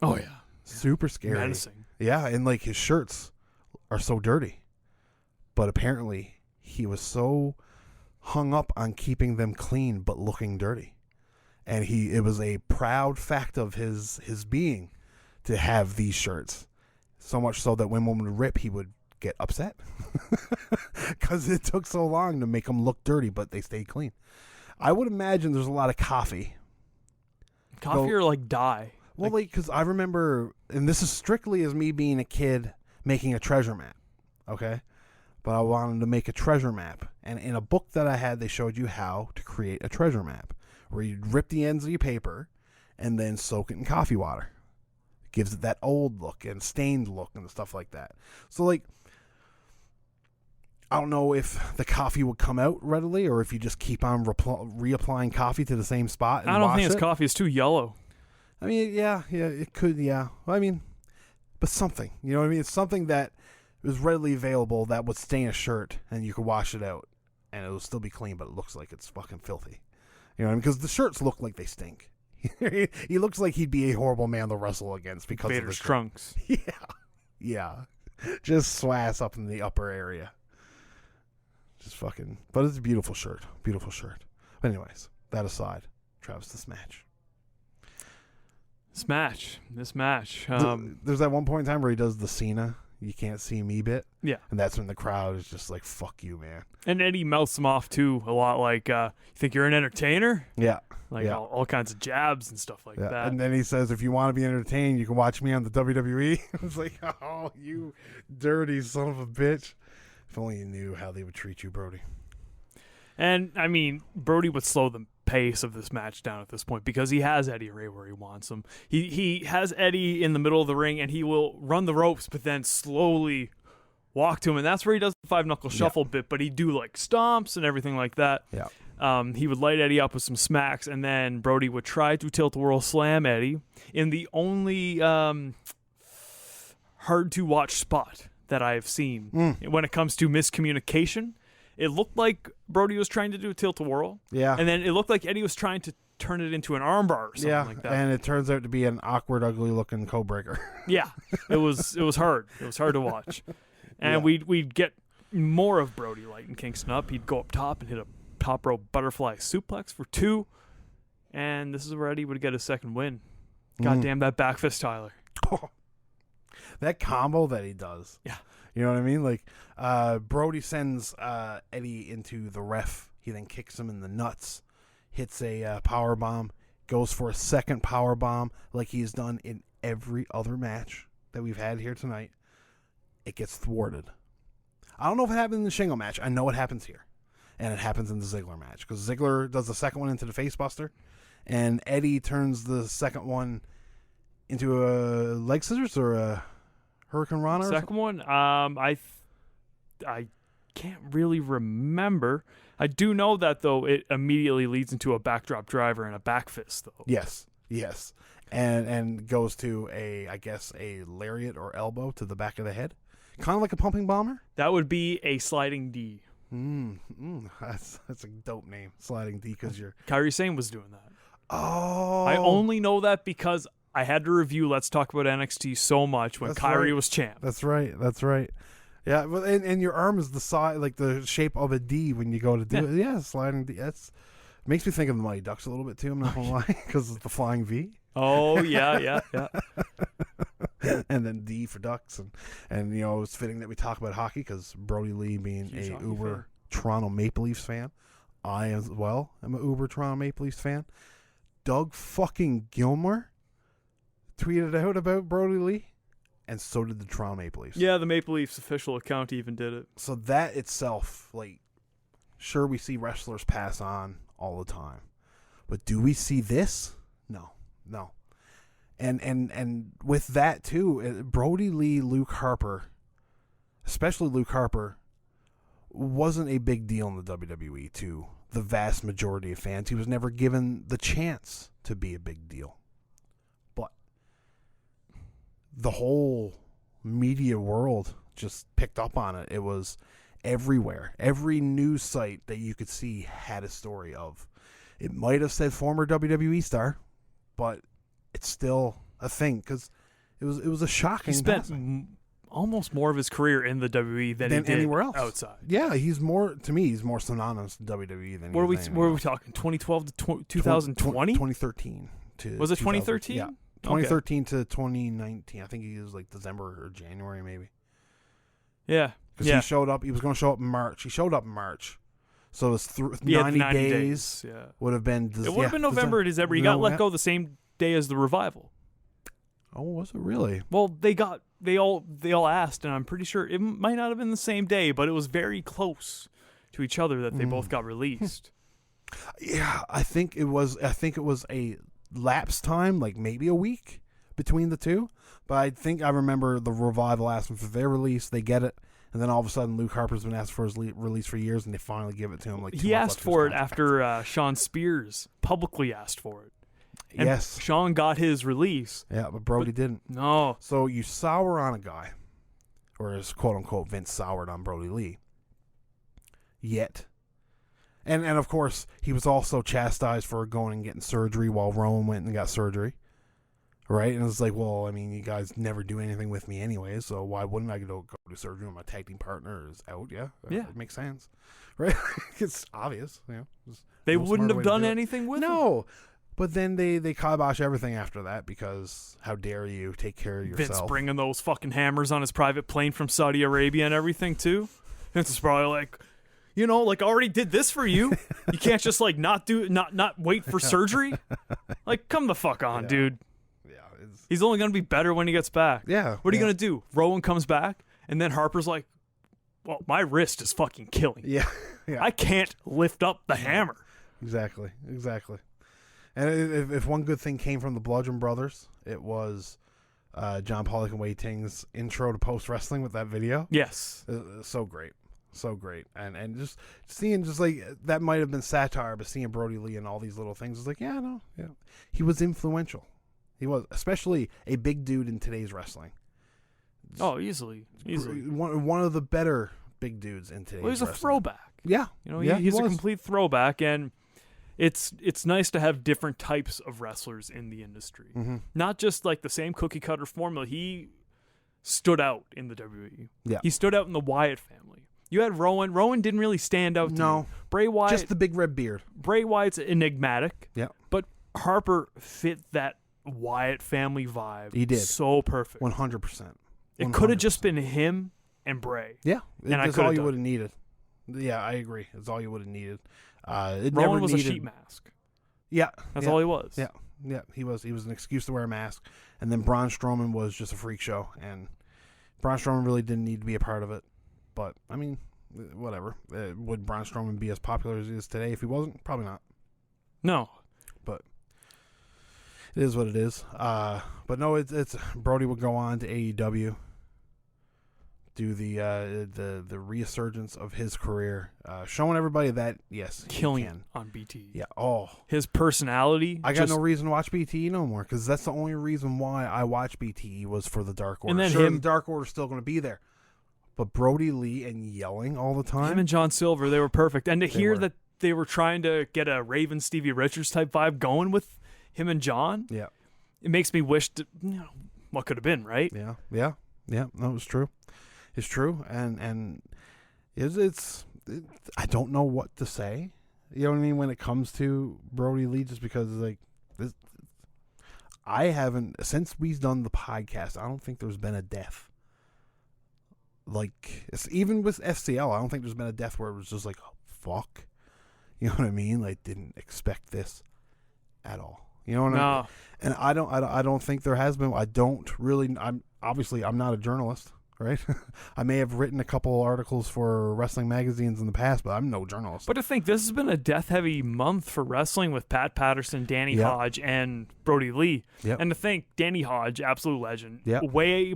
Oh yeah, super scary. menacing. Yeah, and like his shirts are so dirty, but apparently he was so hung up on keeping them clean but looking dirty, and it was a proud fact of his being to have these shirts, so much so that when one would rip, he would get upset because it took so long to make them look dirty, but they stayed clean. I would imagine there's a lot of coffee or like dye. Well, like, because I remember, and this is strictly as me being a kid making a treasure map, okay? But I wanted to make a treasure map. And in a book that I had, they showed you how to create a treasure map, where you'd rip the ends of your paper and then soak it in coffee water. It gives it that old look and stained look and stuff like that. So, like, I don't know if the coffee would come out readily or if you just keep on reapplying coffee to the same spot and I don't wash think it. his coffee is too yellow. I mean, yeah, it could, yeah. I mean, but something, you know what I mean? It's something that was readily available that would stain a shirt and you could wash it out and it will still be clean, but it looks like it's fucking filthy. You know what I mean? Because the shirts look like they stink. He looks like he'd be a horrible man to wrestle against because Vader's of the trunks. Yeah. Just swass up in the upper area. Just fucking, but it's a beautiful shirt. Beautiful shirt. But anyways, that aside, Travis, this match. This match. There's that one point in time where he does the Cena, you can't see me bit. Yeah. And that's when the crowd is just like, fuck you, man. And Eddie mouths him off, too, a lot like, you think you're an entertainer? Yeah. Like all kinds of jabs and stuff like that. And then he says, if you want to be entertained, you can watch me on the WWE. It's like, oh, you dirty son of a bitch. If only you knew how they would treat you, Brodie. And, I mean, Brodie would slow the pace of this match down at this point because he has Eddie right where he wants him. He has Eddie in the middle of the ring, and he will run the ropes, but then slowly walk to him. And that's where he does the five-knuckle shuffle bit, but he'd do, like, stomps and everything like that. Yeah. He would light Eddie up with some smacks, and then Brodie would try to tilt-a-whirl slam Eddie in the only hard-to-watch spot that I've seen when it comes to miscommunication. It looked like Brodie was trying to do a tilt-a-whirl. Yeah. And then it looked like Eddie was trying to turn it into an armbar or something like that. And it turns out to be an awkward, ugly-looking co-breaker. Yeah. It was hard. It was hard to watch. And we'd get more of Brodie lighting Kingston up. He'd go up top and hit a top rope butterfly suplex for 2. And this is where Eddie would get his second win. God damn that back fist, Tyler. That combo that he does. Yeah. You know what I mean? Like, Brodie sends Eddie into the ref. He then kicks him in the nuts, hits a power bomb, goes for a second power bomb like he's done in every other match that we've had here tonight. It gets thwarted. I don't know if it happened in the Shingo match. I know it happens here. And it happens in the Ziggler match. Because Ziggler does the second one into the face buster, and Eddie turns the second one into a leg scissors or a Hurricane Rana? Second one, I can't really remember. I do know that, though, it immediately leads into a backdrop driver and a back fist, though. Yes. And goes to a lariat or elbow to the back of the head. Kind of like a pumping bomber? That would be a sliding D. That's a dope name, sliding D, because you're... Kairi Sane was doing that. Oh. I only know that because I had to review Let's Talk About NXT so much when Kairi was champ. That's right. Yeah, well, and your arm is the size, like the shape of a D when you go to do it. Yeah, sliding D. That's makes me think of the Mighty Ducks a little bit too. I'm not gonna lie, because it's the flying V. Oh yeah. And then D for Ducks, and you know it's fitting that we talk about hockey because Brodie Lee being Huge a uber Toronto Maple Leafs fan, I as well am a uber Toronto Maple Leafs fan. Doug fucking Gilmour tweeted out about Brodie Lee, and so did the Toronto Maple Leafs. Yeah, the Maple Leafs official account even did it. So that itself, like, sure, we see wrestlers pass on all the time, but do we see this? No. And with that too, Brodie Lee, Luke Harper, especially Luke Harper, wasn't a big deal in the WWE to the vast majority of fans. He was never given the chance to be a big deal. But the whole media world just picked up on it. It was everywhere. Every news site that you could see had a story of. It might have said former WWE star, but it's still a thing because it was a shocking. He spent almost more of his career in the WWE than he did anywhere else outside. Yeah, he's more synonymous to WWE than. Where are we talking? 2012 to 2020? 2013 to. Was it 2013? Yeah, 2013 to 2019. I think he was like December or January maybe. Yeah, because he showed up. He was going to show up in March. He showed up in March. So it was 90 days. Yeah, would have been. It would have been November or December. He got let go the same day as the Revival. Oh, was it really? Well, they all asked, and I'm pretty sure it might not have been the same day, but it was very close to each other that they both got released. Yeah, I think it was a lapse time, like maybe a week between the two. But I think I remember the Revival asking for their release. They get it. And then all of a sudden, Luke Harper's been asked for his release for years, and they finally give it to him. Like he asked for it after Sean Spears publicly asked for it. And yes, Sean got his release. Yeah, but Brodie didn't. No. So you sour on a guy, or as quote unquote Vince soured on Brodie Lee. Yet, and of course he was also chastised for going and getting surgery while Rowan went and got surgery. Right, and it's like, well, I mean, you guys never do anything with me anyway, so why wouldn't I go to surgery when my tag team partner is out? Yeah, it makes sense, right? It's obvious, They wouldn't have done anything with him. But then they kibosh everything after that because how dare you take care of yourself? Vince bringing those fucking hammers on his private plane from Saudi Arabia and everything too. Vince is probably like, I already did this for you. You can't just like not wait for surgery. Like, come the fuck on, dude. He's only going to be better when he gets back. Yeah. What are you going to do? Rowan comes back, and then Harper's like, well, my wrist is fucking killing. Yeah. I can't lift up the hammer. Exactly. And if one good thing came from the Bludgeon Brothers, it was John Pollock and Wei Ting's intro to post-wrestling with that video. Yes. So great. And just seeing like that might have been satire, but seeing Brodie Lee and all these little things is like, he was influential. He was, especially a big dude in today's wrestling. Oh, easily. One of the better big dudes in today's wrestling. Well, he's a throwback. Yeah. He's a complete throwback, and it's nice to have different types of wrestlers in the industry. Mm-hmm. Not just like the same cookie-cutter formula. He stood out in the WWE. Yeah. He stood out in the Wyatt family. You had Rowan. Rowan didn't really stand out to me. Bray Wyatt. Just the big red beard. Bray Wyatt's enigmatic. Yeah. But Harper fit that Wyatt family vibe. He did. So perfect. 100%. It could have just been him and Bray. Yeah. That's all you would have needed. Yeah, I agree. It's all you would have needed. Rowan was a sheet mask. Yeah. That's all he was. Yeah. Yeah. He was an excuse to wear a mask. And then Braun Strowman was just a freak show. And Braun Strowman really didn't need to be a part of it. But, I mean, whatever. Would Braun Strowman be as popular as he is today if he wasn't? Probably not. No. But it is what it is. But no, it's Brodie would go on to AEW, do the resurgence of his career, showing everybody that yes, killing he can. On BT. Yeah. Oh, his personality. I got no reason to watch BTE no more because that's the only reason why I watch BTE was for the Dark Order. And then the Dark Order's still going to be there, but Brodie Lee and yelling all the time. Him and John Silver, they were perfect. And to hear that they were trying to get a Raven Stevie Richards type vibe going with him and John. Yeah. It makes me wish what could have been, right? Yeah. No, it's true. It's true, and it's I don't know what to say. You know what I mean when it comes to Brodie Lee, just because like this, I haven't since we've done the podcast. I don't think there's been a death. Like even with FCL, I don't think there's been a death where it was just like oh, fuck. You know what I mean? Like didn't expect this at all. You know what I mean? And I don't think there has been. I'm not a journalist right? I may have written a couple articles for wrestling magazines in the past, but I'm no journalist. But to think this has been a death-heavy month for wrestling with Pat Patterson, Danny Hodge, and Brodie Lee. Yep. And to think Danny Hodge, absolute legend, Yep. way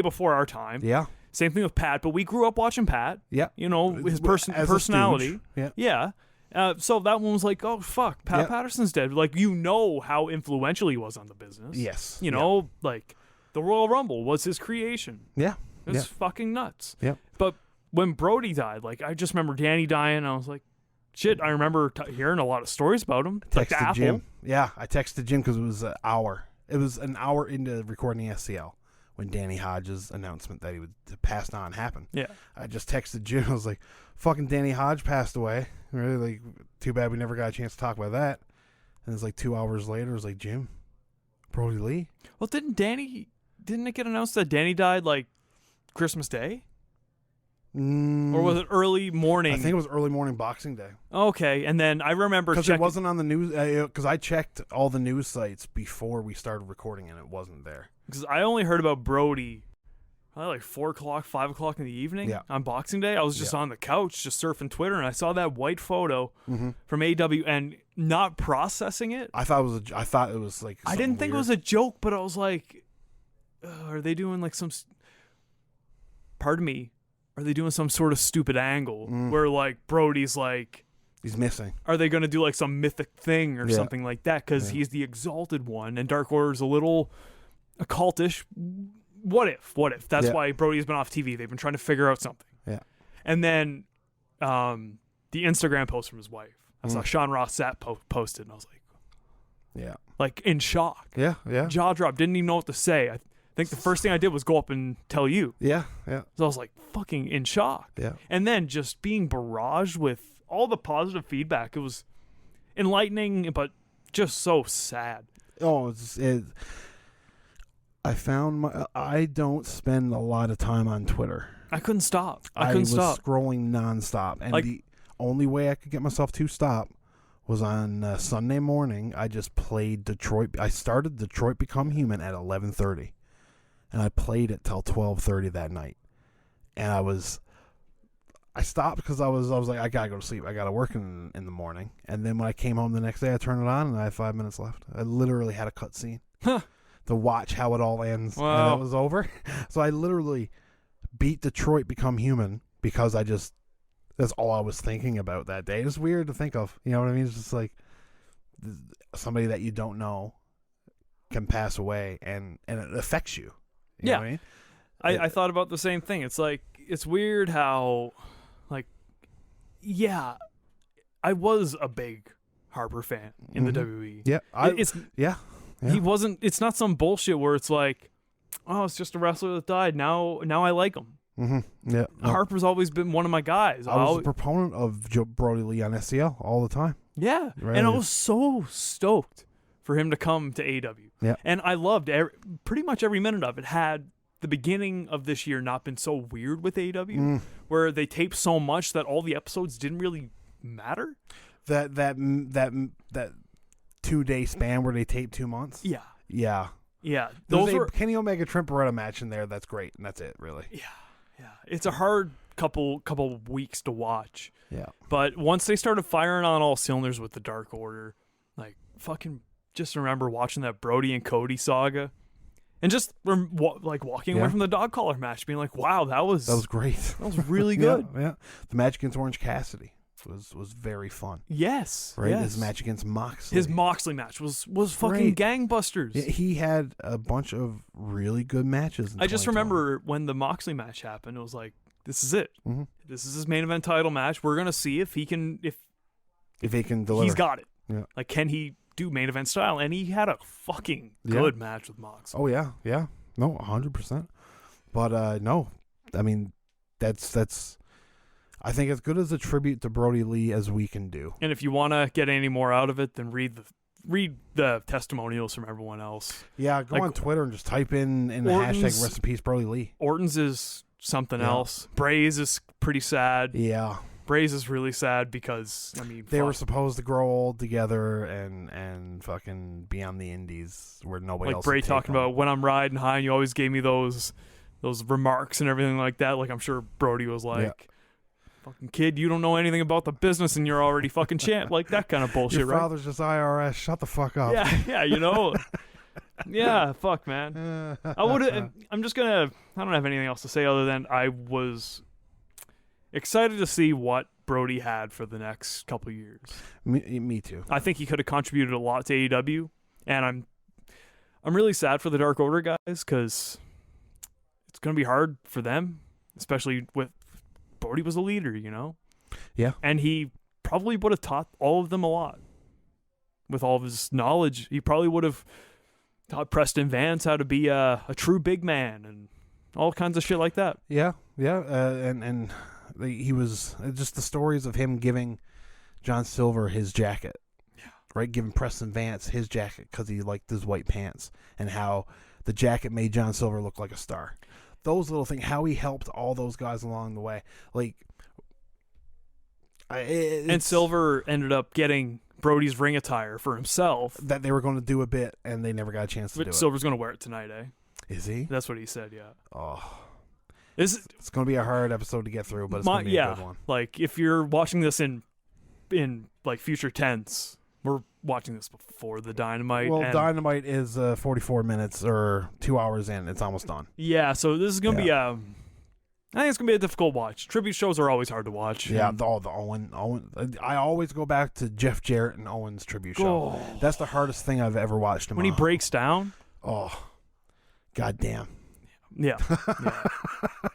before our time. Yeah. Same thing with Pat, but we grew up watching Pat. Yeah. You know, his As a personality. stooge. Yeah. So that one was like, oh, fuck, Pat Patterson's dead. Like, you know how influential he was on the business. Yes. You know, like, the Royal Rumble was his creation. Yeah. It's fucking nuts. Yeah. But when Brodie died, like, I just remember Danny dying, and I was like, shit, I remember hearing a lot of stories about him. Like the Texted Apple. Jim. Yeah, I texted Jim because it was an hour. It was an hour into recording the SCL when Danny Hodge's announcement that he would passed on happened. Yeah. I just texted Jim. I was like, fucking Danny Hodge passed away. Really, like, too bad we never got a chance to talk about that. And it's like 2 hours later, it was like, Jim, Brodie Lee? Well, didn't it get announced that Danny died, like, Christmas Day? Or was it early morning? I think it was early morning Boxing Day. Okay, and then I remember because it wasn't on the news. Because I checked all the news sites before we started recording, and it wasn't there. Because I only heard about Brodie probably like 4 o'clock, 5 o'clock in the evening on Boxing Day. I was just on the couch, just surfing Twitter, and I saw that white photo from AW, and not processing it. I thought it was like. I didn't think it was a joke, but I was like, are they doing like some? Pardon me. Are they doing some sort of stupid angle where like Brodie's like he's missing? Are they going to do like some mythic thing or something like that? Because he's the exalted one, and Dark Order's a little occultish. What if? That's why Brodie's been off TV. They've been trying to figure out something. Yeah. And then the Instagram post from his wife. I saw Sean Ross Sapp posted, and I was like, like in shock. Yeah. Jaw drop. Didn't even know what to say. I think the first thing I did was go up and tell you. Yeah. So I was like fucking in shock. Yeah. And then just being barraged with all the positive feedback. It was enlightening, but just so sad. Oh, I don't spend a lot of time on Twitter. I couldn't stop. I was scrolling nonstop, and the only way I could get myself to stop was on Sunday morning. I just played Detroit. I started Detroit Become Human at 11:30, and I played it till 12:30 that night. And I stopped because I was like, I gotta go to sleep. I gotta work in the morning. And then when I came home the next day, I turned it on, and I had 5 minutes left. I literally had a cutscene to watch how it all ends, and it was over. So I literally beat Detroit Become Human because that's all I was thinking about that day. It's weird to think of. You know what I mean? It's just like somebody that you don't know can pass away, and it affects you. You know what I mean? I thought about the same thing. It's like, it's weird how, like, I was a big Harper fan in the WWE. Yeah. He wasn't. It's not some bullshit where it's like, oh, it's just a wrestler that died. Now I like him. Mm-hmm. Yeah. Harper's always been one of my guys. I was a proponent of Brodie Lee on SCL all the time. Yeah, right. And I was so stoked for him to come to AEW. Yeah. And I loved pretty much every minute of it. Had the beginning of this year not been so weird with AEW, where they taped so much that all the episodes didn't really matter. That 2-day span where they taped 2 months. Yeah. Those were Kenny Omega Trent Beretta match in there. That's great, and that's it, really. Yeah. It's a hard couple weeks to watch. Yeah. But once they started firing on all cylinders with the Dark Order, like fucking just remember watching that Brodie and Cody saga, and just walking away from the dog collar match, being like, "Wow, that was great. That was really good." Yeah. The match against Orange Cassidy was very fun. Yes. Right. Yes. His match against Moxley. His Moxley match was fucking gangbusters. Yeah, he had a bunch of really good matches. I just remember when the Moxley match happened, it was like, this is it. Mm-hmm. This is his main event title match. We're gonna see if he can deliver. He's got it. Yeah. Like, can he do main event style? And he had a fucking good match with Mox. Oh yeah. No, 100%. But no, I mean, that's. I think as good as a tribute to Brodie Lee as we can do. And if you want to get any more out of it, then read the testimonials from everyone else. Yeah, go on Twitter and just type in the hashtag rest in peace Brodie Lee. Orton's is something else. Bray's is pretty sad. Yeah. Bray's is really sad because, I mean, they were supposed to grow old together and fucking be on the indies where nobody else. Like Bray talking about, when I'm riding high and you always gave me those those remarks and everything like that. Like I'm sure Brodie was like, "Fucking kid, you don't know anything about the business, and you're already fucking champ." Like that kind of bullshit, Your right? father's just IRS. Shut the fuck up. Yeah, you know. Yeah, fuck, man. I'm just gonna. I don't have anything else to say other than I was excited to see what Brodie had for the next couple of years. Me too. I think he could have contributed a lot to AEW, and I'm really sad for the Dark Order guys because it's gonna be hard for them, especially with Brodie was a leader, you know. Yeah, and he probably would have taught all of them a lot with all of his knowledge. He probably would have taught Preston Vance how to be a true big man and all kinds of shit like that. Yeah. And he was just the stories of him giving John Silver his jacket. Yeah. Right? Giving Preston Vance his jacket because he liked his white pants, and how the jacket made John Silver look like a star. Those little things, how he helped all those guys along the way. Like, and Silver ended up getting Brodie's ring attire for himself. That they were going to do a bit, and they never got a chance to do it. Silver's going to wear it tonight, eh? Is he? That's what he said, yeah. Oh. It's going to be a hard episode to get through, but it's going to be a good one. Like, if you're watching this in like future tense, we're watching this before the Dynamite. Well, Dynamite is 44 minutes or 2 hours in. It's almost done. Yeah, so this is going to be I think it's going to be a difficult watch. Tribute shows are always hard to watch. Yeah, the Owen. I always go back to Jeff Jarrett and Owen's tribute show. Oh. That's the hardest thing I've ever watched. When he breaks down. Oh, goddamn. Yeah.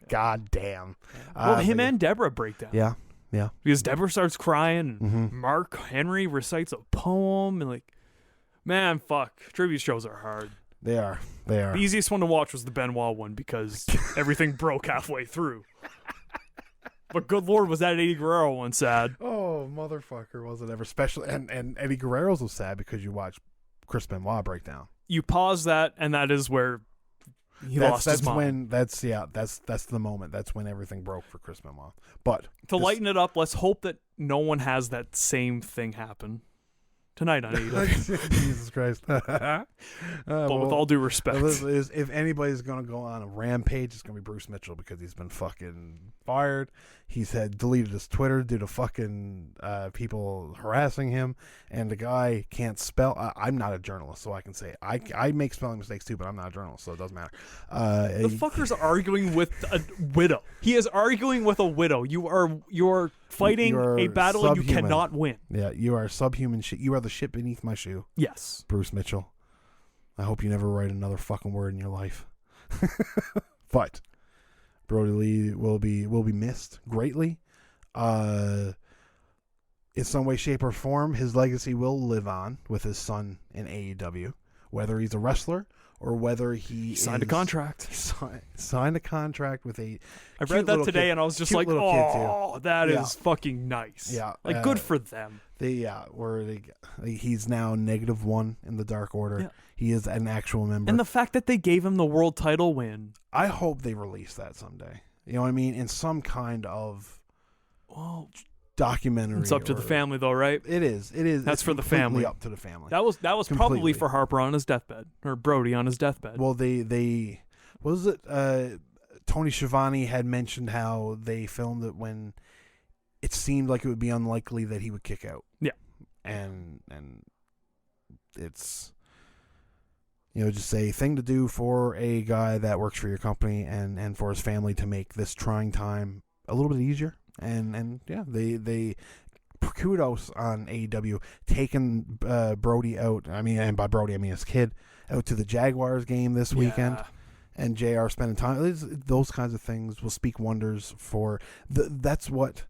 God damn. Well, him and Deborah break down. Yeah. Because Deborah starts crying, and Mm-hmm. Mark Henry recites a poem, and like, man, fuck. Tribute shows are hard. They are. The easiest one to watch was the Benoit one because everything broke halfway through. But good lord, was that Eddie Guerrero one sad? Oh, motherfucker, was it ever special? And Eddie Guerrero's was sad because you watched Chris Benoit break down. You pause that, and that is where he lost his mind. That's the moment. That's when everything broke for Chris Benoit. But to lighten it up, let's hope that no one has that same thing happen tonight on AEW. Jesus Christ. But with all due respect, if anybody's going to go on a rampage, it's going to be Bruce Mitchell because he's been fucking fired. He's had deleted his Twitter due to fucking people harassing him, and the guy can't spell. I'm not a journalist, so I can say I make spelling mistakes too, but I'm not a journalist, so it doesn't matter. The fucker's arguing with a widow. He is arguing with a widow. You're fighting a battle subhuman. you cannot win. Yeah, you are subhuman shit. You are the shit beneath my shoe. Yes. Bruce Mitchell. I hope you never write another fucking word in your life. But Brodie Lee will be missed greatly. In some way, shape, or form, his legacy will live on with his son in AEW. Whether he's a wrestler or whether he signed a contract. Signed a contract with a. I read that today, and I was just like, "Oh, that is fucking nice." Yeah, like good for them. He's now -1 in the Dark Order. Yeah. He is an actual member. And the fact that they gave him the world title win. I hope they release that someday. You know what I mean? In some kind of documentary. It's up to the family, though, right? It is. That's for the family. Up to the family. That was probably for Harper on his deathbed, or Brodie on his deathbed. Well, they what was it? Tony Schiavone had mentioned how they filmed it when it seemed like it would be unlikely that he would kick out. Yeah, and it's, you know, just a thing to do for a guy that works for your company and for his family to make this trying time a little bit easier. And yeah, they kudos on AEW taking Brodie out. I mean, and by Brodie I mean his kid out to the Jaguars game this weekend, and JR spending time. Those kinds of things will speak wonders for that's what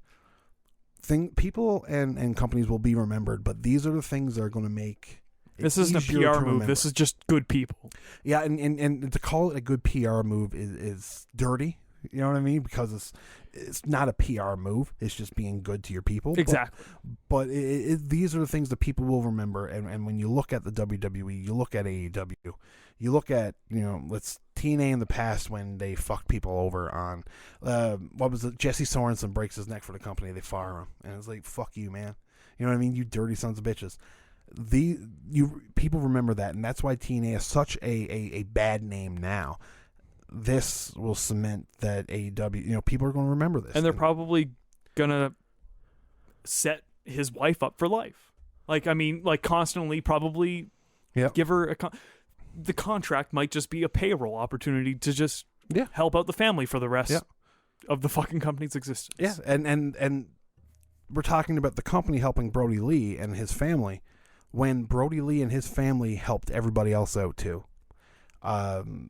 people and companies will be remembered. But these are the things that are going to make. This isn't a PR move. This is just good people. Yeah, and to call it a good PR move is dirty. You know what I mean? Because it's not a PR move. It's just being good to your people. Exactly. But these are the things that people will remember. And when you look at the WWE, you look at AEW, you look at, you know, TNA in the past when they fucked people over on, what was it? Jesse Sorensen breaks his neck for the company. They fire him. And it's like, fuck you, man. You know what I mean? You dirty sons of bitches. People remember that. And that's why TNA is such a bad name now. this will cement that AEW, people are going to remember this. And they're probably going to set his wife up for life. Constantly probably give her the contract might just be a payroll opportunity to just help out the family for the rest of the fucking company's existence. Yeah, and we're talking about the company helping Brodie Lee and his family when Brodie Lee and his family helped everybody else out too.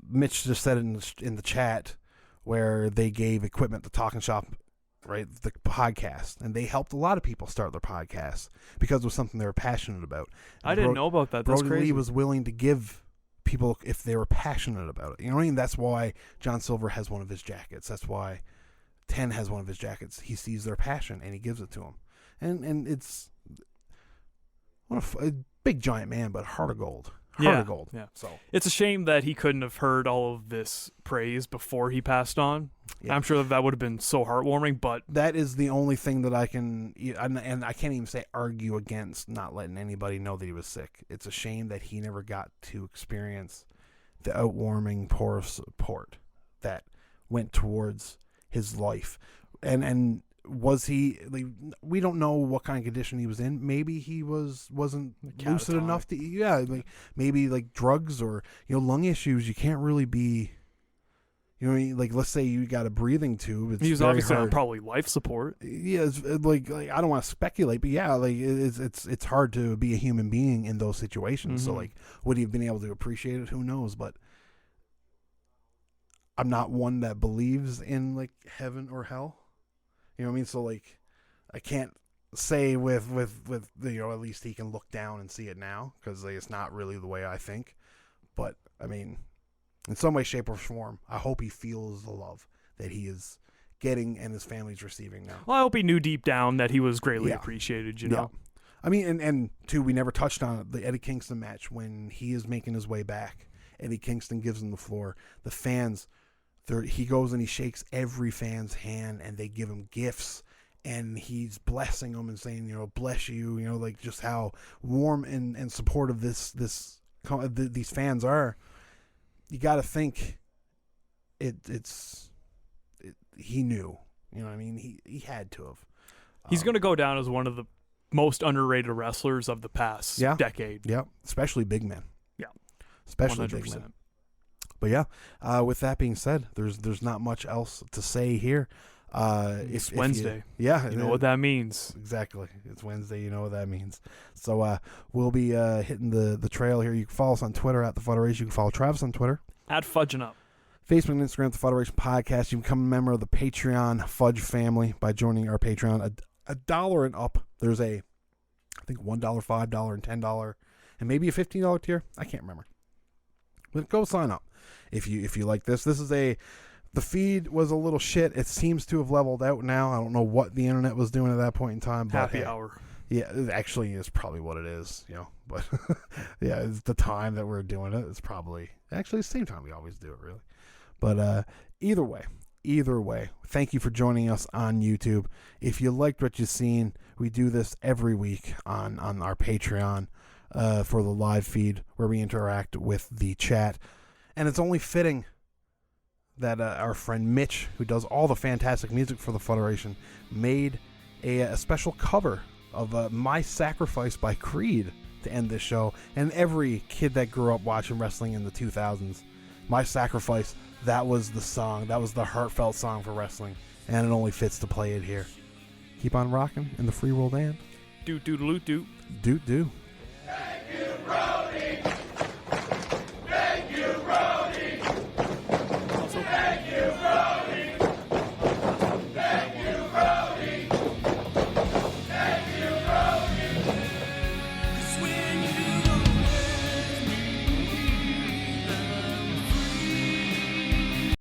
Mitch just said it in the chat where they gave equipment to Talking Shop, right, the podcast, and they helped a lot of people start their podcasts because it was something they were passionate about. I didn't know about that. That's Brodie crazy. Lee was willing to give people if they were passionate about it. You know what I mean? That's why John Silver has one of his jackets. That's why 10 has one of his jackets. He sees their passion and he gives it to them. And it's a big giant man, but heart of gold. Heart of gold. Yeah. So it's a shame that he couldn't have heard all of this praise before he passed on. Yeah. I'm sure that would have been so heartwarming, but that is the only thing that I can, and I can't even say argue against not letting anybody know that he was sick. It's a shame that he never got to experience the outwarming pour of support that went towards his life. And was he, we don't know what kind of condition he was in. Maybe he wasn't lucid enough to, maybe drugs or, lung issues. You can't really be, let's say you got a breathing tube. It's he was very obviously hard. on probably life support. Yeah, it's I don't want to speculate, but it's hard to be a human being in those situations. Mm-hmm. So would he have been able to appreciate it? Who knows? But I'm not one that believes in heaven or hell. You know what I mean? So I can't say with at least he can look down and see it now because it's not really the way I think. But I mean, in some way, shape, or form, I hope he feels the love that he is getting and his family's receiving now. Well, I hope he knew deep down that he was greatly appreciated. You know. I mean, and too, we never touched on it. The Eddie Kingston match when he is making his way back. Eddie Kingston gives him the floor. The fans. He goes and he shakes every fan's hand and they give him gifts and he's blessing them and saying, bless you, just how warm and supportive these fans are. You got to think he knew, you know what I mean? He had to have. He's going to go down as one of the most underrated wrestlers of the past decade. Yeah, especially big men. Yeah. Especially 100%. big men. But yeah, with that being said, there's not much else to say here. It's Wednesday. You know what that means. Exactly. It's Wednesday. You know what that means. So we'll be hitting the trail here. You can follow us on Twitter at The Fuderation. You can follow Travis on Twitter. At Fudging Up. Facebook and Instagram, The Fuderation Podcast. You can become a member of the Patreon Fudge family by joining our Patreon. $1 and up. There's I think $1, $5, and $10, and maybe a $15 tier. I can't remember. But go sign up. If you like this is the feed was a little shit. It seems to have leveled out now. I don't know what the internet was doing at that point in time. But happy hour. Yeah, it actually is probably what it is, But yeah, it's the time that we're doing it. It's probably actually the same time we always do it, really. But either way, thank you for joining us on YouTube. If you liked what you've seen, we do this every week on our Patreon for the live feed where we interact with the chat. And it's only fitting that our friend Mitch, who does all the fantastic music for the Fuderation, made a special cover of My Sacrifice by Creed to end this show. And every kid that grew up watching wrestling in the 2000s, My Sacrifice, that was the song. That was the heartfelt song for wrestling. And it only fits to play it here. Keep on rocking in the free world and... Doot doot doot doot. Doot doot.